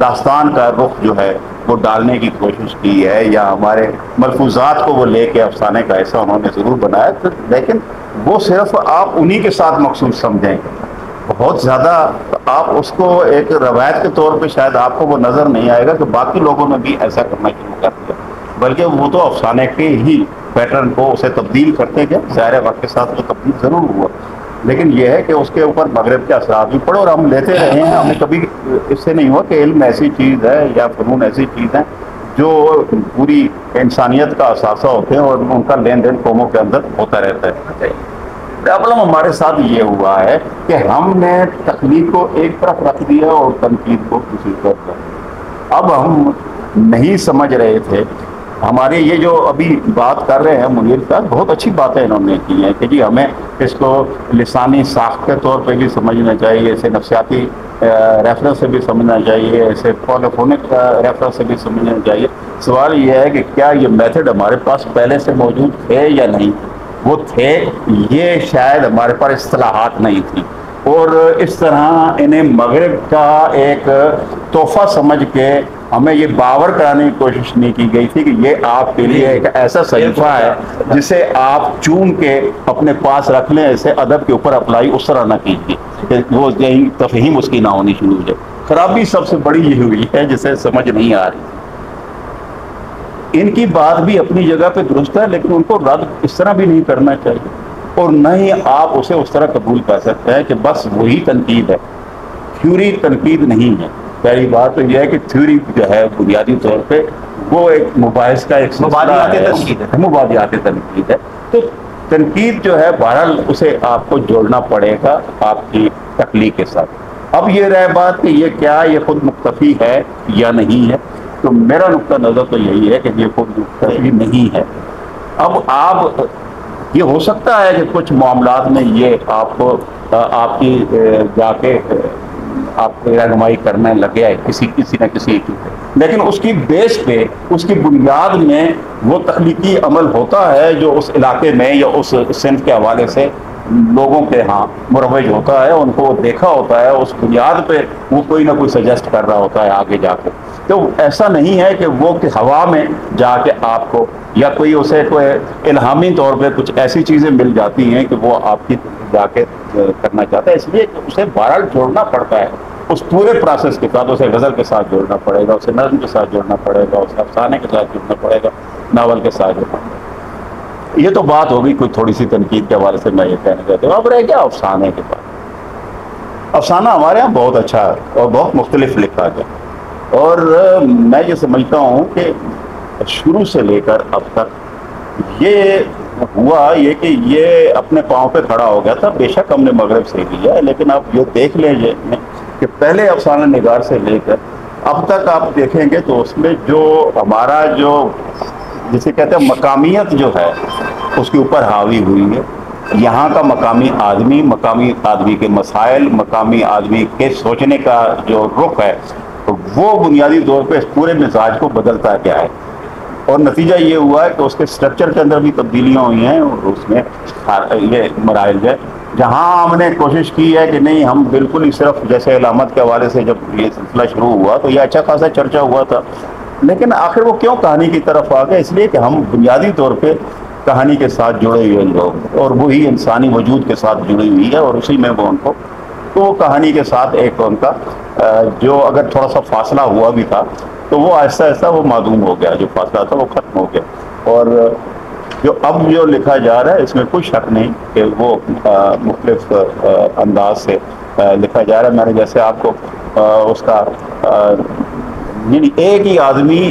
داستان کا رخ جو ہے وہ ڈالنے کی کوشش کی ہے، یا ہمارے ملفوظات کو وہ لے کے افسانے کا حصہ انہوں نے ضرور بنایا، لیکن وہ صرف آپ انہی کے ساتھ مخصوص سمجھیں گے، بہت زیادہ آپ اس کو ایک روایت کے طور پہ شاید آپ کو وہ نظر نہیں آئے گا کہ باقی لوگوں نے بھی ایسا کرنا شروع کر دیا، بلکہ وہ تو افسانے کے ہی پیٹرن کو اسے تبدیل کرتے گئے، ظاہر وقت کے ساتھ وہ تبدیل ضرور ہوا، لیکن یہ ہے کہ اس کے اوپر مغرب کے اثرات بھی پڑے، اور ہم لیتے رہے ہیں، ہمیں کبھی اس سے نہیں ہوا کہ علم ایسی چیز ہے یا فنون ایسی چیز ہے جو پوری انسانیت کا اثاثہ ہوتے ہیں اور ان کا لین دین قوموں کے اندر ہوتا رہتا ہے۔ پرابلم ہمارے ساتھ یہ ہوا ہے کہ ہم نے تخلیق کو ایک طرف رکھ دیا اور تنقید کو دوسری طرف رکھ دیا۔ اب ہم نہیں سمجھ رہے تھے، ہمارے یہ جو ابھی بات کر رہے ہیں منیر صاحب، بہت اچھی باتیں انہوں نے کی ہیں کہ جی ہمیں اس کو لسانی ساخت کے طور پہ بھی سمجھنا چاہیے، اسے نفسیاتی ریفرنس سے بھی سمجھنا چاہیے، اسے پولوفونک ریفرنس سے بھی سمجھنا چاہیے۔ سوال یہ ہے کہ کیا یہ میتھڈ ہمارے پاس پہلے سے موجود تھے یا نہیں؟ وہ تھے، یہ شاید ہمارے پاس اصطلاحات نہیں تھی، اور اس طرح انہیں مغرب کا ایک تحفہ سمجھ کے ہمیں یہ باور کرانے کی کوشش نہیں کی گئی تھی کہ یہ آپ کے لیے ایک ایسا صحیفہ ہے جسے آپ چون کے اپنے پاس رکھ لیں، اسے ادب کے اوپر اپلائی اس طرح نہ کیجیے کہ وہ یہی تفہیم اس کی نہ ہونی شروع ہو جائے۔ خرابی سب سے بڑی یہ ہوئی ہے جسے سمجھ نہیں آ رہی۔ ان کی بات بھی اپنی جگہ پہ درست ہے، لیکن ان کو رد اس طرح بھی نہیں کرنا چاہیے، اور نہ ہی آپ اسے اس طرح قبول کر سکتے ہیں کہ بس وہی تنقید ہے، تھیوری تنقید نہیں ہے۔ پہلی بات تو یہ ہے کہ تھیوری جو ہے بنیادی طور پہ وہ ایک مباحث کا ایک مبادیات تنقید ہے، تو تنقید جو ہے بہرحال اسے آپ کو جوڑنا پڑے گا آپ کی تخلیق کے ساتھ۔ اب یہ رہے بات کہ یہ کیا یہ خود مکتفی ہے یا نہیں ہے، تو میرا نقطہ نظر تو یہی ہے کہ یہ خود مکتفی نہیں ہے۔ اب آپ یہ ہو سکتا ہے کہ کچھ معاملات میں یہ آپ کو آپ کی جا کے آپ رہنمائی کرنے لگے ہے کسی نہ کسی ایشو پہ، لیکن اس کی بیس پہ، اس کی بنیاد میں وہ تخلیقی عمل ہوتا ہے جو اس علاقے میں یا اس صنف کے حوالے سے لوگوں کے ہاں مروج ہوتا ہے، ان کو دیکھا ہوتا ہے، اس بنیاد پہ وہ کوئی نہ کوئی سجیسٹ کر رہا ہوتا ہے آگے جا کے۔ تو ایسا نہیں ہے کہ وہ کہ ہوا میں جا کے آپ کو یا کوئی اسے کوئی الہامی طور پہ کچھ ایسی چیزیں مل جاتی ہیں کہ وہ آپ کی جا کے کرنا چاہتا ہے، اس لیے اسے بہرحال جوڑنا پڑتا ہے اس پورے پروسیس کے ساتھ، اسے غزل کے ساتھ جوڑنا پڑے گا، اسے نظم کے ساتھ جوڑنا پڑے گا، اسے افسانے کے ساتھ جوڑنا پڑے گا، ناول کے ساتھ جوڑنا پڑے گا۔ یہ تو بات ہوگی کوئی تھوڑی سی تنقید کے حوالے سے میں یہ کہنا چاہتا ہوں۔ اب رہ گیا افسانے کے بعد، افسانہ ہمارے یہاں بہت اچھا اور بہت مختلف لکھا گیا، اور میں یہ سمجھتا ہوں کہ شروع سے لے کر اب تک یہ ہوا یہ کہ یہ اپنے پاؤں پہ کھڑا ہو گیا تھا۔ بے شک ہم نے مغرب سے لیا، لیکن آپ یہ دیکھ لیجیے کہ پہلے افسانہ نگار سے لے کر اب تک آپ دیکھیں گے تو اس میں جو ہمارا جو جسے کہتے ہیں مقامیت جو ہے اس کے اوپر حاوی ہوئی ہے۔ یہاں کا مقامی آدمی کے مسائل، مقامی آدمی کے سوچنے کا جو رخ ہے وہ بنیادی طور پہ اس پورے مزاج کو بدلتا گیا ہے، اور نتیجہ یہ ہوا ہے کہ اس کے سٹرکچر کے اندر بھی تبدیلیاں ہوئی ہیں، اور اس میں یہ مراحل ہے جہاں ہم نے کوشش کی ہے کہ نہیں ہم بالکل ہی صرف جیسے علامت کے حوالے سے جب یہ سلسلہ شروع ہوا تو یہ اچھا خاصا چرچا ہوا تھا، لیکن آخر وہ کیوں کہانی کی طرف آ گئے؟ اس لیے کہ ہم بنیادی طور پہ کہانی کے ساتھ جڑے ہوئے لوگ، اور وہی انسانی وجود کے ساتھ جڑی ہوئی ہے، اور اسی میں وہ ان کو تو کہانی کے ساتھ ایک ان کا جو اگر تھوڑا سا فاصلہ ہوا بھی تھا تو وہ آہستہ آہستہ وہ معدوم ہو گیا، جو فاصلہ تھا وہ ختم ہو گیا، اور جو اب جو لکھا جا رہا ہے اس میں کوئی شک نہیں کہ وہ مختلف انداز سے لکھا جا رہا ہے۔ میں نے جیسے آپ کو اس کا یعنی ایک ہی آدمی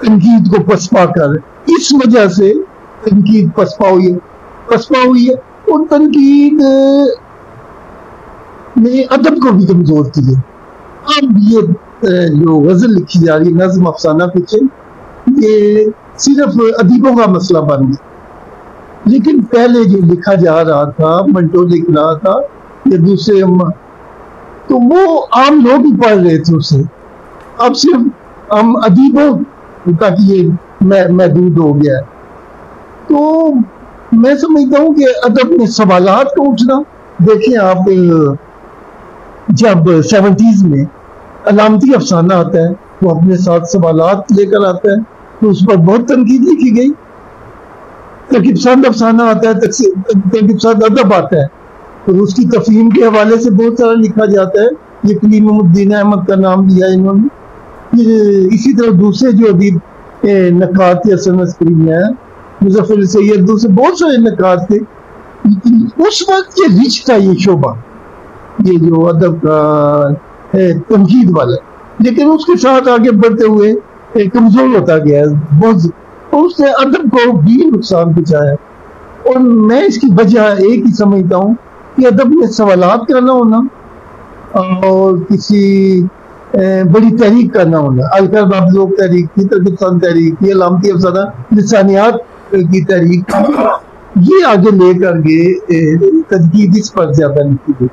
تنقید کو پسپا کر، اس وجہ سے تنقید پسپا ہوئی ہے اور تنقید نے ادب کو بھی کمزور کی ہے۔ اب یہ جو غزل لکھی جا رہی ہے، نظم افسانہ فکشن، یہ صرف ادیبوں کا مسئلہ بن گیا، لیکن پہلے جو لکھا جا رہا تھا، منٹو لکھ رہا تھا یا دوسرے تو وہ عام لوگ ہی پڑھ رہے تھے اسے۔ اب صرف ہم ادیبوں تک یہ محدود ہو گیا ہے۔ تو میں سمجھتا ہوں کہ ادب میں سوالات کا اٹھنا، دیکھیں آپ جب 70s میں علامتی افسانہ آتا ہے وہ اپنے ساتھ سوالات لے کر آتا ہے، تو اس پر بہت تنقید لکھی گئی۔ ترکیب پسند افسانہ آتا ہے، ترکیب پسند ادب آتا ہے، تو اس کی تفہیم کے حوالے سے بہت سارا لکھا جاتا ہے۔ یہ کلیم الدین احمد کا نام لیا انہوں نے۔ پھر اسی طرح دوسرے جو ادیب نکات یا سنسکری ہیں، مظفر سید، دوسرے بہت سارے نکات تھے۔ اس وقت یہ رچ تھا یہ شعبہ، یہ جو ادب کا تنقید والا، لیکن اس کے ساتھ آگے بڑھتے ہوئے کمزور ہوتا گیا بہت، اور اس نے ادب کو بھی نقصان پہنچایا۔ اور میں اس کی وجہ ایک ہی سمجھتا ہوں کہ ادب میں سوالات کا نہ ہونا اور کسی بڑی تحریک کا نہ ہونا۔ الکر بابلوگ تحریک تھی، ترکیب پسند تحریک تھی، علامتی افسانہ لسانیات کی تحریک تھی، یہ آگے لے کر گئے، تنقید اس پر زیادہ لکھی گئی۔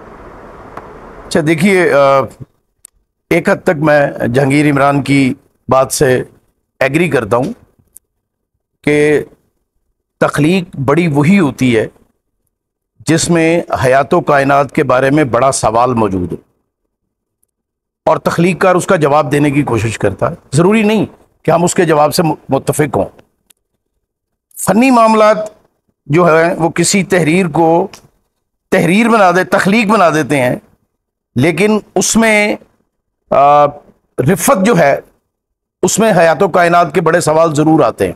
اچھا دیکھیے، ایک حد تک میں جہانگیر عمران کی بات سے ایگری کرتا ہوں کہ تخلیق بڑی وہی ہوتی ہے جس میں حیات و کائنات کے بارے میں بڑا سوال موجود ہو اور تخلیق کار اس کا جواب دینے کی کوشش کرتا ہے۔ ضروری نہیں کہ ہم اس کے جواب سے متفق ہوں۔ فنی معاملات جو ہیں وہ کسی تحریر کو تحریر بنا تخلیق بنا دیتے ہیں، لیکن اس میں رفت جو ہے اس میں حیات و کائنات کے بڑے سوال ضرور آتے ہیں۔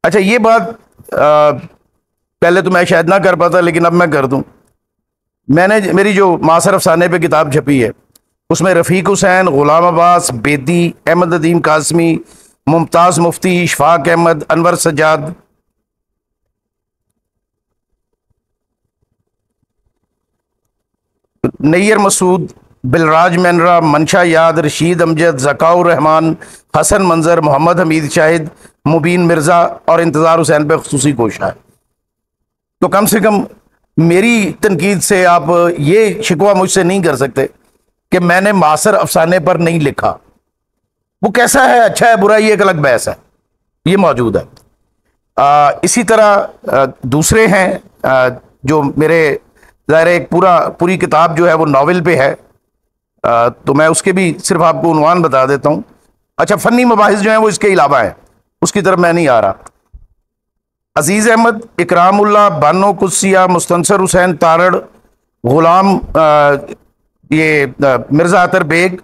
اچھا یہ بات پہلے تو میں شاید نہ کر پاتا، لیکن اب میں کر دوں۔ میری جو معاصر افسانے پہ کتاب چھپی ہے اس میں رفیق حسین، غلام عباس، بیدی، احمد ندیم قاسمی، ممتاز مفتی، اشفاق احمد، انور سجاد، نیر مسعود، بلراج مینرا، منشا یاد، رشید امجد، ذکاء الرحمان، حسن منظر، محمد حمید شاہد، مبین مرزا اور انتظار حسین پہ خصوصی کوشاں ہے۔ تو کم سے کم میری تنقید سے آپ یہ شکوہ مجھ سے نہیں کر سکتے کہ میں نے معاصر افسانے پر نہیں لکھا۔ وہ کیسا ہے، اچھا ہے، برا، یہ ایک الگ بحث ہے، یہ موجود ہے۔ اسی طرح دوسرے ہیں جو میرے ظاہر ایک پوری کتاب جو ہے وہ ناول پہ ہے، تو میں اس کے بھی صرف آپ کو عنوان بتا دیتا ہوں۔ اچھا فنی مباحث جو ہیں وہ اس کے علاوہ ہیں، اس کی طرف میں نہیں آ رہا۔ عزیز احمد، اکرام اللہ، بانو قدسیہ، مستنصر حسین تارڑ، غلام یہ مرزا عطر بیگ،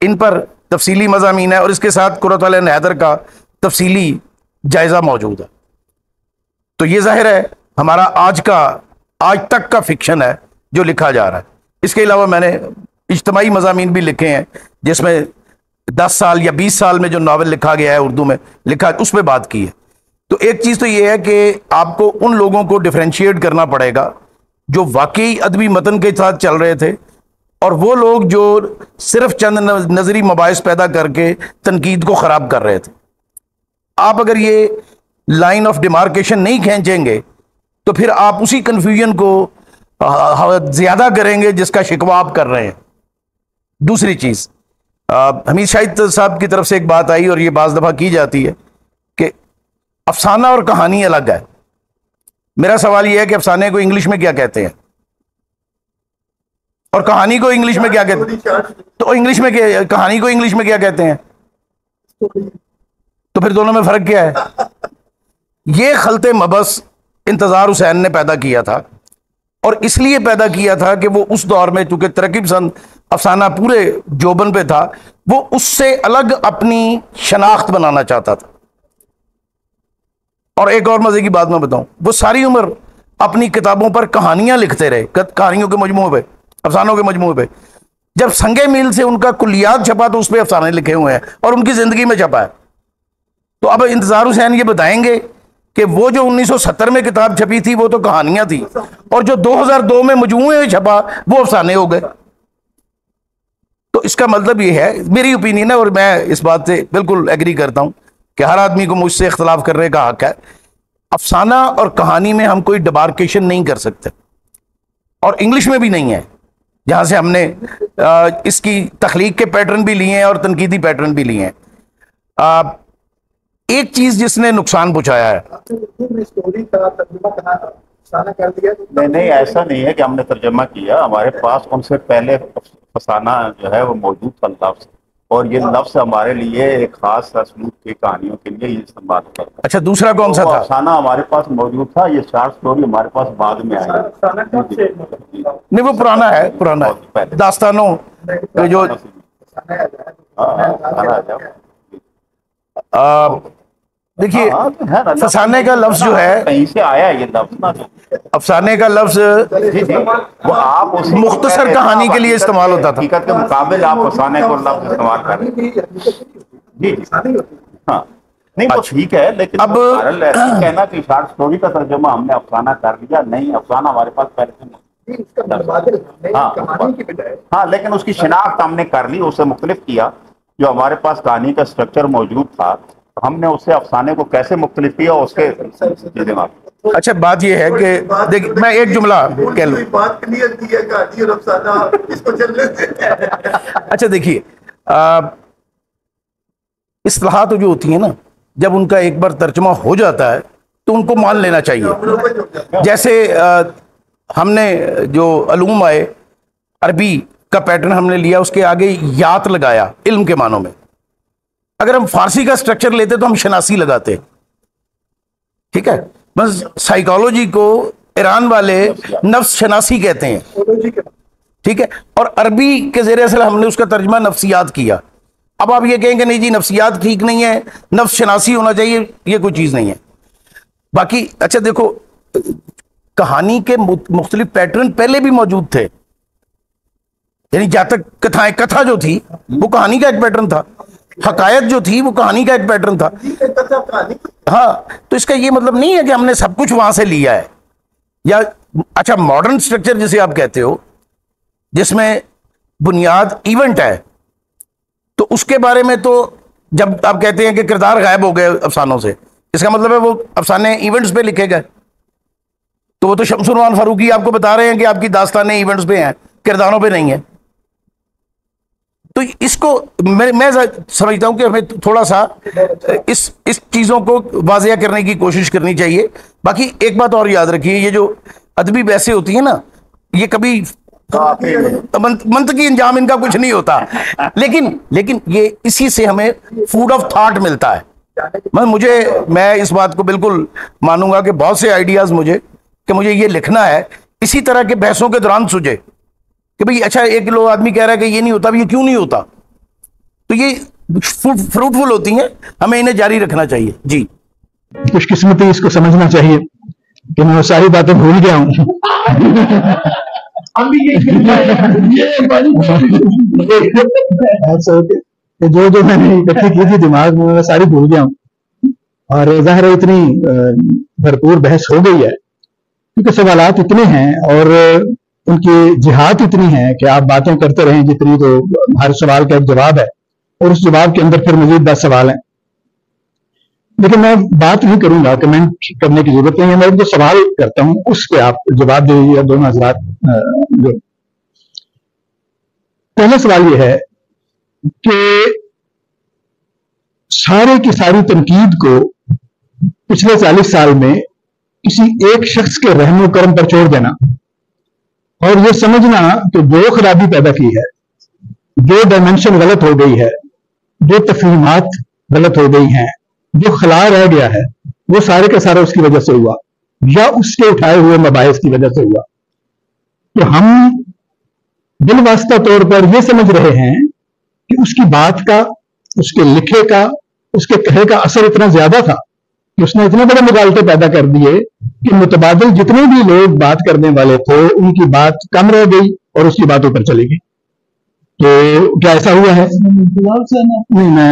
ان پر تفصیلی مضامین ہے، اور اس کے ساتھ قرۃ العین حیدر کا تفصیلی جائزہ موجود ہے۔ تو یہ ظاہر ہے ہمارا آج تک کا فکشن ہے جو لکھا جا رہا ہے۔ اس کے علاوہ میں نے اجتماعی مضامین بھی لکھے ہیں، جس میں 10 سال یا 20 سال میں جو ناول لکھا گیا ہے اردو میں لکھا، اس پہ بات کی ہے۔ تو ایک چیز تو یہ ہے کہ آپ کو ان لوگوں کو ڈیفرینشیٹ کرنا پڑے گا جو واقعی ادبی متن کے ساتھ چل رہے تھے، اور وہ لوگ جو صرف چند نظری مباحث پیدا کر کے تنقید کو خراب کر رہے تھے۔ آپ اگر یہ لائن آف ڈیمارکیشن نہیں کھینچیں گے تو پھر آپ اسی کنفیوژن کو زیادہ کریں گے جس کا شکوہ آپ کر رہے ہیں۔ دوسری چیز، حمید شاہد صاحب کی طرف سے ایک بات آئی، اور یہ بعض دفعہ کی جاتی ہے کہ افسانہ اور کہانی الگ ہے۔ میرا سوال یہ ہے کہ افسانے کو انگلش میں کیا کہتے ہیں اور کہانی کو انگلش میں کیا کہتے ہیں؟ تو انگلش میں کہانی کو انگلش میں کیا کہتے ہیں؟ تو پھر دونوں میں فرق کیا ہے؟ یہ خلط مبس انتظار حسین نے پیدا کیا تھا، اور اس لیے پیدا کیا تھا کہ وہ اس دور میں چونکہ ترقی پسند افسانہ پورے جوبن پہ تھا، وہ اس سے الگ اپنی شناخت بنانا چاہتا تھا۔ اور ایک اور مزے کی بات میں بتاؤں، وہ ساری عمر اپنی کتابوں پر کہانیاں لکھتے رہے، کہانیوں کے مجموعے پہ، افسانوں کے مجموعے پہ۔ جب سنگے میل سے ان کا کلیات چھپا تو اس پہ افسانے لکھے ہوئے ہیں اور ان کی زندگی میں چھپا ہے۔ تو اب انتظار حسین یہ بتائیں گے کہ وہ جو 1970 میں کتاب چھپی تھی وہ تو کہانیاں تھی، اور جو 2002 میں مجموعے میں چھپا وہ افسانے ہو گئے. تو اس کا مطلب یہ ہے، میری اوپینین ہے، اور میں اس بات سے بالکل ایگری کرتا ہوں کہ ہر آدمی کو مجھ سے اختلاف کرنے کا حق ہے. افسانہ اور کہانی میں ہم کوئی ڈبارکیشن نہیں کر سکتے، اور انگلش میں بھی نہیں ہے، جہاں سے ہم نے اس کی تخلیق کے پیٹرن بھی لیے ہیں اور تنقیدی پیٹرن بھی لیے ہیں. ایک چیز جس نے نقصان پہنچایا ہے، نہیں ایسا نہیں ہے کہ ہم نے ترجمہ کیا، ہمارے پاس ان سے پہلے افسانہ جو ہے وہ موجود تھا لفظ، اور یہ لفظ ہمارے لیے ایک خاص اسلوب کی کہانیوں کے لیے یہ استعمال ہوتا ہے. اچھا دوسرا کون سا تھا؟ افسانہ ہمارے پاس موجود تھا، یہ شارٹ سٹوری ہمارے پاس بعد میں آئی. نہیں وہ پرانا ہے، پرانا ہے، داستانوں جو دیکھیے افسانے کا لفظ جو ہے کہیں سے آیا یہ لفظ نا، افسانے کا لفظ وہ آپ مختصر کہانی کے لیے استعمال ہوتا تھا. حقیقت کے مقابل آپ افسانے کو لفظ استعمال کر رہے ہیں. جی ہاں نہیں وہ ٹھیک ہے، لیکن اب کہنا کہ شارٹ سٹوری کا ترجمہ ہم نے افسانہ کر لیا، نہیں، افسانہ ہمارے پاس پہلے سے ہاں، لیکن اس کی شناخت ہم نے کر لی، اسے مختلف کیا. جو ہمارے پاس کہانی کا سٹرکچر موجود تھا ہم نے اس سے افسانے کو کیسے مختلف کیا اس کے دماغ. اچھا بات یہ ہے کہ دیکھ میں ایک جملہ کہہ لوں. بات کلیئر کی ہے کہانی اور افسانہ اس کو چلنے سے. اچھا دیکھیے اصطلاحات جو ہوتی ہیں نا، جب ان کا ایک بار ترجمہ ہو جاتا ہے تو ان کو مان لینا چاہیے. جیسے ہم نے جو علوم آئے، عربی کا پیٹرن ہم نے لیا، اس کے آگے یات لگایا علم کے معنوں میں. اگر ہم فارسی کا سٹرکچر لیتے تو ہم شناسی لگاتے. ٹھیک ہے، بس سائیکالوجی کو ایران والے نفس شناسی کہتے ہیں. ٹھیک ہے، اور عربی کے زیر اثر ہم نے اس کا ترجمہ نفسیات کیا. اب آپ یہ کہیں کہ نہیں جی نفسیات ٹھیک نہیں ہے، نفس شناسی ہونا چاہیے، یہ کوئی چیز نہیں ہے. باقی اچھا دیکھو، کہانی کے مختلف پیٹرن پہلے بھی موجود تھے. یعنی جہاں تک کتھا جو تھی وہ کہانی کا ایک پیٹرن تھا، حقائق جو تھی وہ کہانی کا ایک پیٹرن تھا. ہاں، تو اس کا یہ مطلب نہیں ہے کہ ہم نے سب کچھ وہاں سے لیا ہے. یا اچھا ماڈرن سٹرکچر جسے آپ کہتے ہو، جس میں بنیاد ایونٹ ہے، تو اس کے بارے میں تو جب آپ کہتے ہیں کہ کردار غائب ہو گئے افسانوں سے، اس کا مطلب ہے وہ افسانے ایونٹس پہ لکھے گئے. تو وہ تو شمس الرحمان فاروقی آپ کو بتا رہے ہیں کہ آپ کی داستانیں ایونٹس پہ ہیں، کرداروں پہ نہیں ہیں. تو اس کو میں سمجھتا ہوں کہ ہمیں تھوڑا سا اس چیزوں کو واضح کرنے کی کوشش کرنی چاہیے. باقی ایک بات اور یاد رکھیے، یہ جو ادبی بحثیں ہوتی ہیں نا، یہ کبھی منطقی انجام ان کا کچھ نہیں ہوتا، لیکن یہ اسی سے ہمیں فوڈ آف تھاٹ ملتا ہے. میں اس بات کو بالکل مانوں گا کہ بہت سے آئیڈیاز مجھے یہ لکھنا ہے اسی طرح کے بحثوں کے دوران سوچے کہ بھئی اچھا ایک لوگ آدمی کہہ رہا ہے کہ یہ نہیں ہوتا، یہ کیوں نہیں ہوتا. تو یہ فروٹفل ہوتی ہیں، ہمیں انہیں جاری رکھنا چاہیے. جی خوش قسمتی اس کو سمجھنا چاہیے کہ میں ساری باتیں بھول گیا ہوں. جو میں نے اکٹھی کی تھی دماغ میں ساری بھول گیا ہوں. اور ظاہر ہے اتنی بھرپور بحث ہو گئی ہے کیونکہ سوالات اتنے ہیں اور ان کی جہات اتنی ہیں کہ آپ باتیں کرتے رہیں جتنی، تو ہر سوال کا ایک جواب ہے اور اس جواب کے اندر پھر مزید 10 سوال ہیں. لیکن میں بات نہیں کروں گا، کمنٹ کرنے کی ضرورت نہیں ہے. میں جو سوال کرتا ہوں اس پہ آپ جواب دے دیجیے دونوں حضرات. پہلا سوال یہ ہے کہ سارے کی ساری تنقید کو پچھلے 40 سال میں کسی ایک شخص کے رحم و کرم پر چھوڑ دینا اور یہ سمجھنا کہ جو خرابی پیدا کی ہے، جو ڈائمنشن غلط ہو گئی ہے، جو تفہیمات غلط ہو گئی ہیں، جو خلا رہ گیا ہے، وہ سارے کا سارا اس کی وجہ سے ہوا یا اس کے اٹھائے ہوئے مباحث کی وجہ سے ہوا. تو ہم بالواسطہ طور پر یہ سمجھ رہے ہیں کہ اس کی بات کا، اس کے لکھے کا، اس کے کہے کا اثر اتنا زیادہ تھا کہ اس نے اتنے بڑے مغالطے پیدا کر دیے کہ متبادل جتنے بھی لوگ بات کرنے والے تھے ان کی بات کم رہ گئی اور اس کی باتوں پر چلی گئی. تو کیا ایسا ہوا ہے؟ نہیں، میں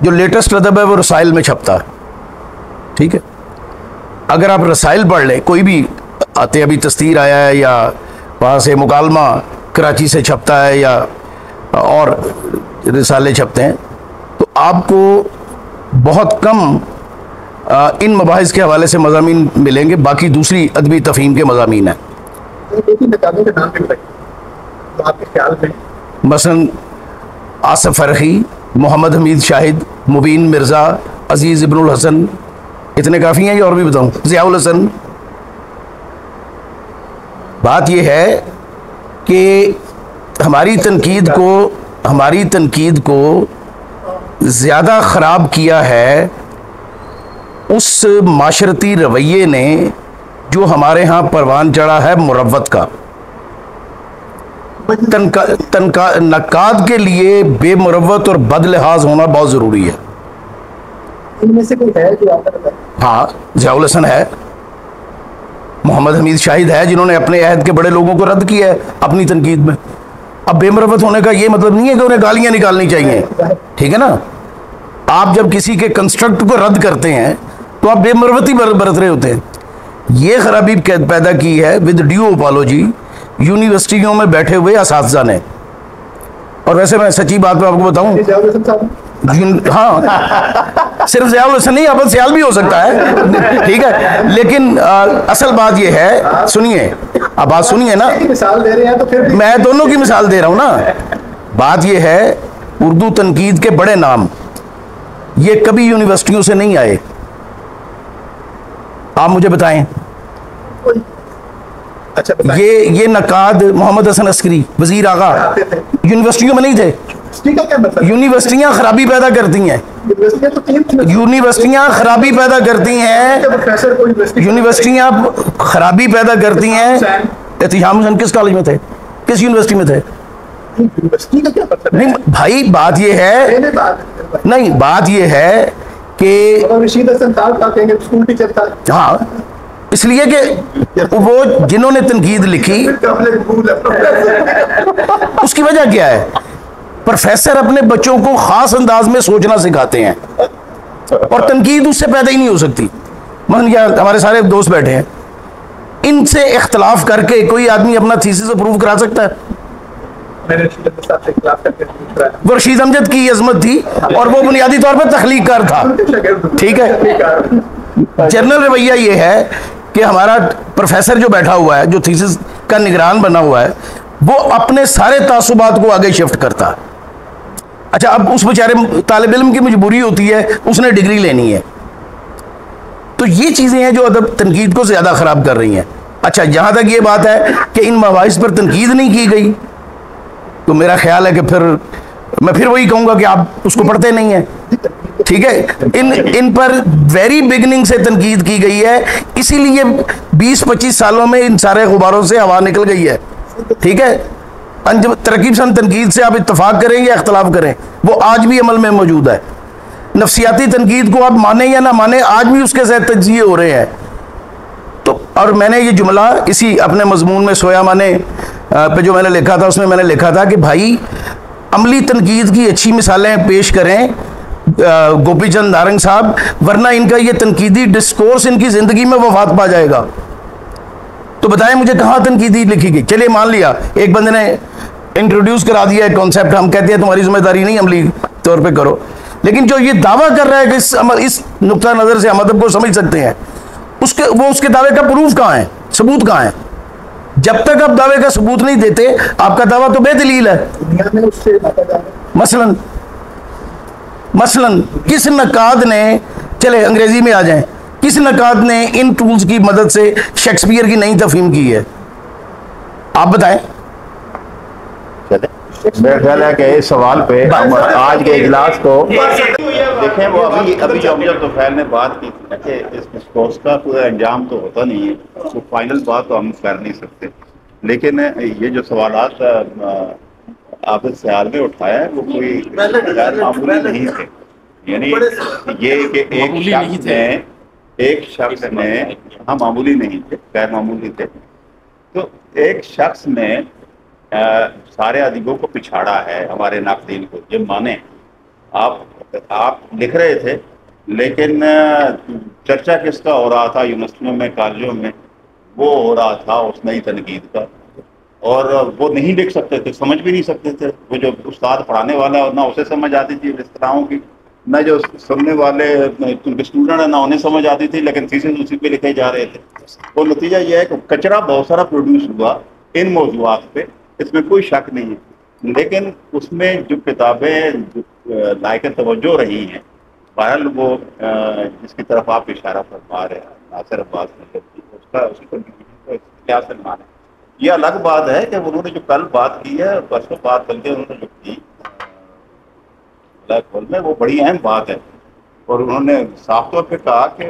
جو لیٹسٹ ادب ہے وہ رسائل میں چھپتا ہے، ٹھیک ہے؟ اگر آپ رسائل پڑھ لیں، کوئی بھی آتے، ابھی تستیر آیا ہے یا وہاں سے مکالمہ کراچی سے چھپتا ہے یا اور رسالے چھپتے ہیں، تو آپ کو بہت کم ان مباحث کے حوالے سے مضامین ملیں گے، باقی دوسری ادبی تفہیم کے مضامین ہیں۔ مثلاً آصف فرخی، محمد حمید شاہد، مبین مرزا، عزیز ابن الحسن، اتنے کافی ہیں یا اور بھی بتاؤں؟ ضیاء الحسن۔ بات یہ ہے کہ ہماری تنقید کو زیادہ خراب کیا ہے اس معاشرتی رویے نے جو ہمارے ہاں پروان چڑھا ہے مروت کا۔ نقاد کے لیے بے مروت اور بد لحاظ ہونا بہت ضروری ہے۔ ان میں سے کوئی ہے جو آپ کا؟ ہاں، ضیاء الحسن ہے، محمد حمید شاہد ہے، جنہوں نے اپنے عہد کے بڑے لوگوں کو رد کیا ہے اپنی تنقید میں۔ اب بے مروت ہونے کا یہ مطلب نہیں ہے کہ انہیں گالیاں نکالنی چاہیے، ٹھیک ہے نا؟ آپ جب کسی کے کنسٹرکٹ کو رد کرتے ہیں تو آپ بے مروتی برت رہے ہوتے ہیں۔ یہ خرابی پیدا کی ہے ود ڈیو اپالوجی یونیورسٹیوں میں بیٹھے ہوئے اساتذہ نے۔ اور ویسے میں سچی بات میں آپ کو بتاؤں، ہاں صرف ضیاء الحسن نہیں، ابد سیال بھی ہو سکتا ہے، ٹھیک ہے، لیکن اصل بات یہ ہے، سنیے اب بات سنیے نا، مثال دے رہے ہیں تو پھر میں دونوں کی مثال دے رہا ہوں نا۔ بات یہ ہے اردو تنقید کے بڑے نام یہ کبھی یونیورسٹیوں سے نہیں آئے، آپ مجھے بتائیں۔ یہ نقاد محمد حسن عسکری، وزیر آغا، یونیورسٹیوں میں نہیں تھے۔ یونیورسٹیاں خرابی پیدا کرتی ہیں، یونیورسٹیاں خرابی پیدا کرتی ہیں، یونیورسٹیاں خرابی پیدا کرتی ہیں۔ احتشام حسین کس کالج میں تھے، کس یونیورسٹی میں تھے؟ نہیں بھائی، بات یہ ہے، نہیں بات یہ ہے کہ ہاں، اس لیے کہ وہ جنہوں نے تنقید لکھی اس کی وجہ کیا ہے؟ پروفیسر اپنے بچوں کو خاص انداز میں سوچنا سکھاتے ہیں اور تنقید اس سے پیدا ہی نہیں ہو سکتی۔ مثلا ہمارے سارے دوست بیٹھے ہیں، ان سے اختلاف کر کے کوئی آدمی اپنا تھیسس اپروو کرا سکتا ہے؟ وہ رشید امجد کی عظمت تھی اور وہ بنیادی طور پر تخلیق کار تھا، ٹھیک ہے۔ جنرل رویہ یہ ہے کہ ہمارا پروفیسر جو بیٹھا ہوا ہے، جو تھیسس کا نگران بنا ہوا ہے، وہ اپنے سارے تعصبات کو آگے شفٹ کرتا ہے۔ اچھا، اب اس بیچارے طالب علم کی مجبوری ہوتی ہے، اس نے ڈگری لینی ہے، تو یہ چیزیں ہیں جو ادب تنقید کو زیادہ خراب کر رہی ہیں۔ اچھا، جہاں تک یہ بات ہے کہ ان مباحث پر تنقید نہیں کی گئی، تو میرا خیال ہے کہ پھر میں وہی کہوں گا کہ آپ اس کو پڑھتے نہیں ہیں، ٹھیک ہے۔ ان پر ویری بگننگ سے تنقید کی گئی ہے، اسی لیے 20-25 سالوں میں ان سارے غباروں سے ہوا نکل گئی ہے، ٹھیک ہے۔ ترکیب سن تنقید سے آپ اتفاق کریں یا اختلاف کریں، وہ آج بھی عمل میں موجود ہے۔ نفسیاتی تنقید کو آپ مانیں یا نہ مانیں، آج بھی اس کے ذات تجزیے ہو رہے ہیں۔ تو اور میں نے یہ جملہ اسی اپنے مضمون میں سویا مانے پہ جو میں نے لکھا تھا، اس میں میں نے لکھا تھا کہ بھائی عملی تنقید کی اچھی مثالیں پیش کریں گوپی چند نارنگ صاحب، ورنہ ان کا یہ تنقیدی ڈسکورس ان کی زندگی میں وفات پا جائے گا۔ تو بتائیں مجھے کہاں تنقیدی لکھی گئی؟ چلیے مان لیا ایک بندے نے انٹروڈیوس کرا دیا ہے کانسیپٹ، ہم کہتے ہیں تمہاری ذمہ داری نہیں عملی طور پہ کرو، لیکن جو یہ دعویٰ کر رہا ہے کہ اس نقطہ نظر سے ہم ادب کو سمجھ سکتے ہیں، اس کے دعوے کا پروف کہاں ہے، ثبوت کہاں ہے؟ جب تک آپ دعوے کا ثبوت نہیں دیتے، آپ کا دعویٰ تو بے دلیل ہے۔ مثلاً کس نقاد نے، چلے انگریزی میں آ جائیں، کس نقاد نے ان ٹولز کی مدد سے شیکسپیئر کی نئی تفہیم کی ہے؟ آپ بتائیں۔ میرا خیال ہے کہ اس سوال پہ آج کے اجلاس کو دیکھیں، وہ ابھی جو امجد طفیل نے بات کی کہ اس ڈسکورس کا کوئی انجام تو ہوتا نہیں ہے، وہ فائنل بات تو ہم کر نہیں سکتے، لیکن یہ جو سوالات عابد سیال نے اٹھایا ہے وہ کوئی غیر معمولی نہیں تھے۔ یعنی یہ کہ ایک شخص نے ہاں معمولی نہیں تھے، غیر معمولی تھے، تو ایک شخص نے سارے ادیبوں کو پچھاڑا ہے، ہمارے ناقدین کو یہ مانیں، آپ لکھ رہے تھے، لیکن چرچا کس کا ہو رہا تھا یونیورسٹیوں میں، کالجوں میں؟ وہ ہو رہا تھا اس نئی تنقید کا، اور وہ نہیں لکھ سکتے تھے، سمجھ بھی نہیں سکتے تھے. وہ جو استاد پڑھانے والا نہ اسے سمجھ آتی تھی اصطلاحوں کی، نہ جو سننے والے اسٹوڈنٹ ہیں نہ انہیں سمجھ آتی تھی، لیکن تھیسس اسی پہ لکھے جا رہے تھے. وہ نتیجہ یہ ہے کہ کچرا بہت سارا پروڈیوس ہوا ان موضوعات پہ، اس میں کوئی شک نہیں ہے، لیکن اس میں جو کتابیں لائق توجہ رہی ہیں، بہرحال وہ جس کی طرف آپ اشارہ فرما رہے ہیں ناصر عباس نقوی، اس کا اسی کنٹریبیوشن کو کیا سلمان ہے. یہ الگ بات ہے کہ انہوں نے جو کل بات کی ہے، پرسوں بات کر کے انہوں نے جو کی بلیک ہول میں، وہ بڑی اہم بات ہے. اور انہوں نے صاف طور پہ کہا کہ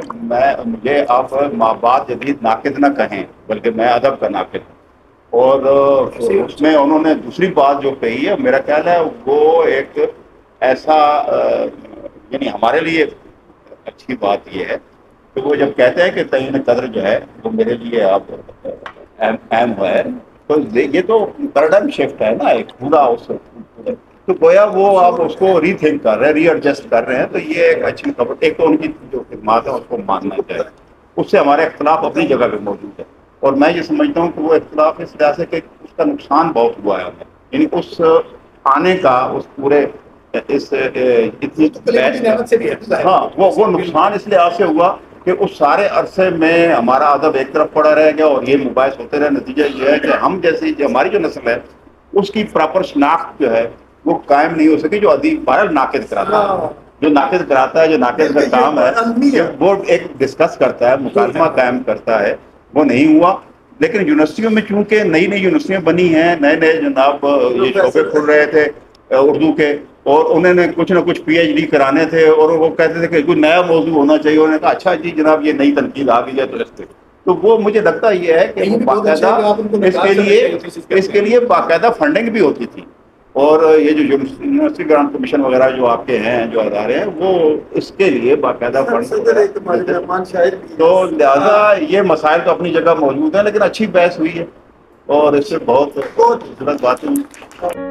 مجھے آپ مابعد جدید ناقد نہ کہیں، بلکہ میں ادب کا ناقد ہوں. اور اس میں انہوں نے دوسری بات جو کہی ہے، میرا خیال ہے وہ ایک ایسا یعنی ہمارے لیے اچھی بات یہ ہے کہ وہ جب کہتے ہیں کہ تعین قدر جو ہے وہ میرے لیے اب اہم ہے، تو یہ تو پیراڈائم شفٹ ہے نا ایک پورا اس، تو گویا وہ آپ اس کو ری تھنک کر رہے ہیں، ری ایڈجسٹ کر رہے ہیں. تو یہ ایک اچھی خبر. ایک تو ان کی جو خدمات ہیں اس کو ماننا چاہیے، اس سے ہمارے اختلاف اپنی جگہ پہ موجود ہے، اور میں یہ سمجھتا ہوں کہ وہ اختلاف اس لحاظ سے کہ اس کا نقصان بہت ہوا ہے ہمیں، یعنی اس آنے کا اس پورے اس اتنی ہاں وہ نقصان اس لحاظ سے ہوا کہ اس سارے عرصے میں ہمارا ادب ایک طرف پڑا رہ گیا اور یہ مباحث ہوتے رہے. نتیجہ یہ ہے کہ ہم جیسی جو ہماری جو نسل ہے اس کی پراپر شناخت جو ہے وہ قائم نہیں ہو سکی. جو ادیب بہرحال ناقد کراتا ہے، جو ناقد کراتا ہے، جو ناقد کا کام ہے وہ ایک ڈسکس کرتا ہے، مکالمہ قائم کرتا ہے، وہ نہیں ہوا. لیکن یونیورسٹیوں میں چونکہ نئی نئی یونیورسٹیاں بنی ہیں، نئے نئے جناب یہ شعبے کھل رہے تھے اردو کے، اور انہوں نے کچھ نہ کچھ پی ایچ ڈی کرانے تھے، اور وہ کہتے تھے کہ کوئی نیا موضوع ہونا چاہیے. انہوں نے کہا اچھا جی جناب یہ نئی تنقید آ گئی ہے تو اس پہ. تو وہ مجھے لگتا یہ ہے کہ باقاعدہ اس کے لیے باقاعدہ فنڈنگ بھی ہوتی تھی. اور یہ جو یونیورسٹی گرانٹ کمیشن وغیرہ جو آپ کے ہیں جو ادارے ہیں وہ اس کے لیے باقاعدہ فنڈ، تو لہٰذا یہ مسائل تو اپنی جگہ موجود ہیں. لیکن اچھی بحث ہوئی ہے اور اس سے بہت خوبصورت باتیں ہوئی.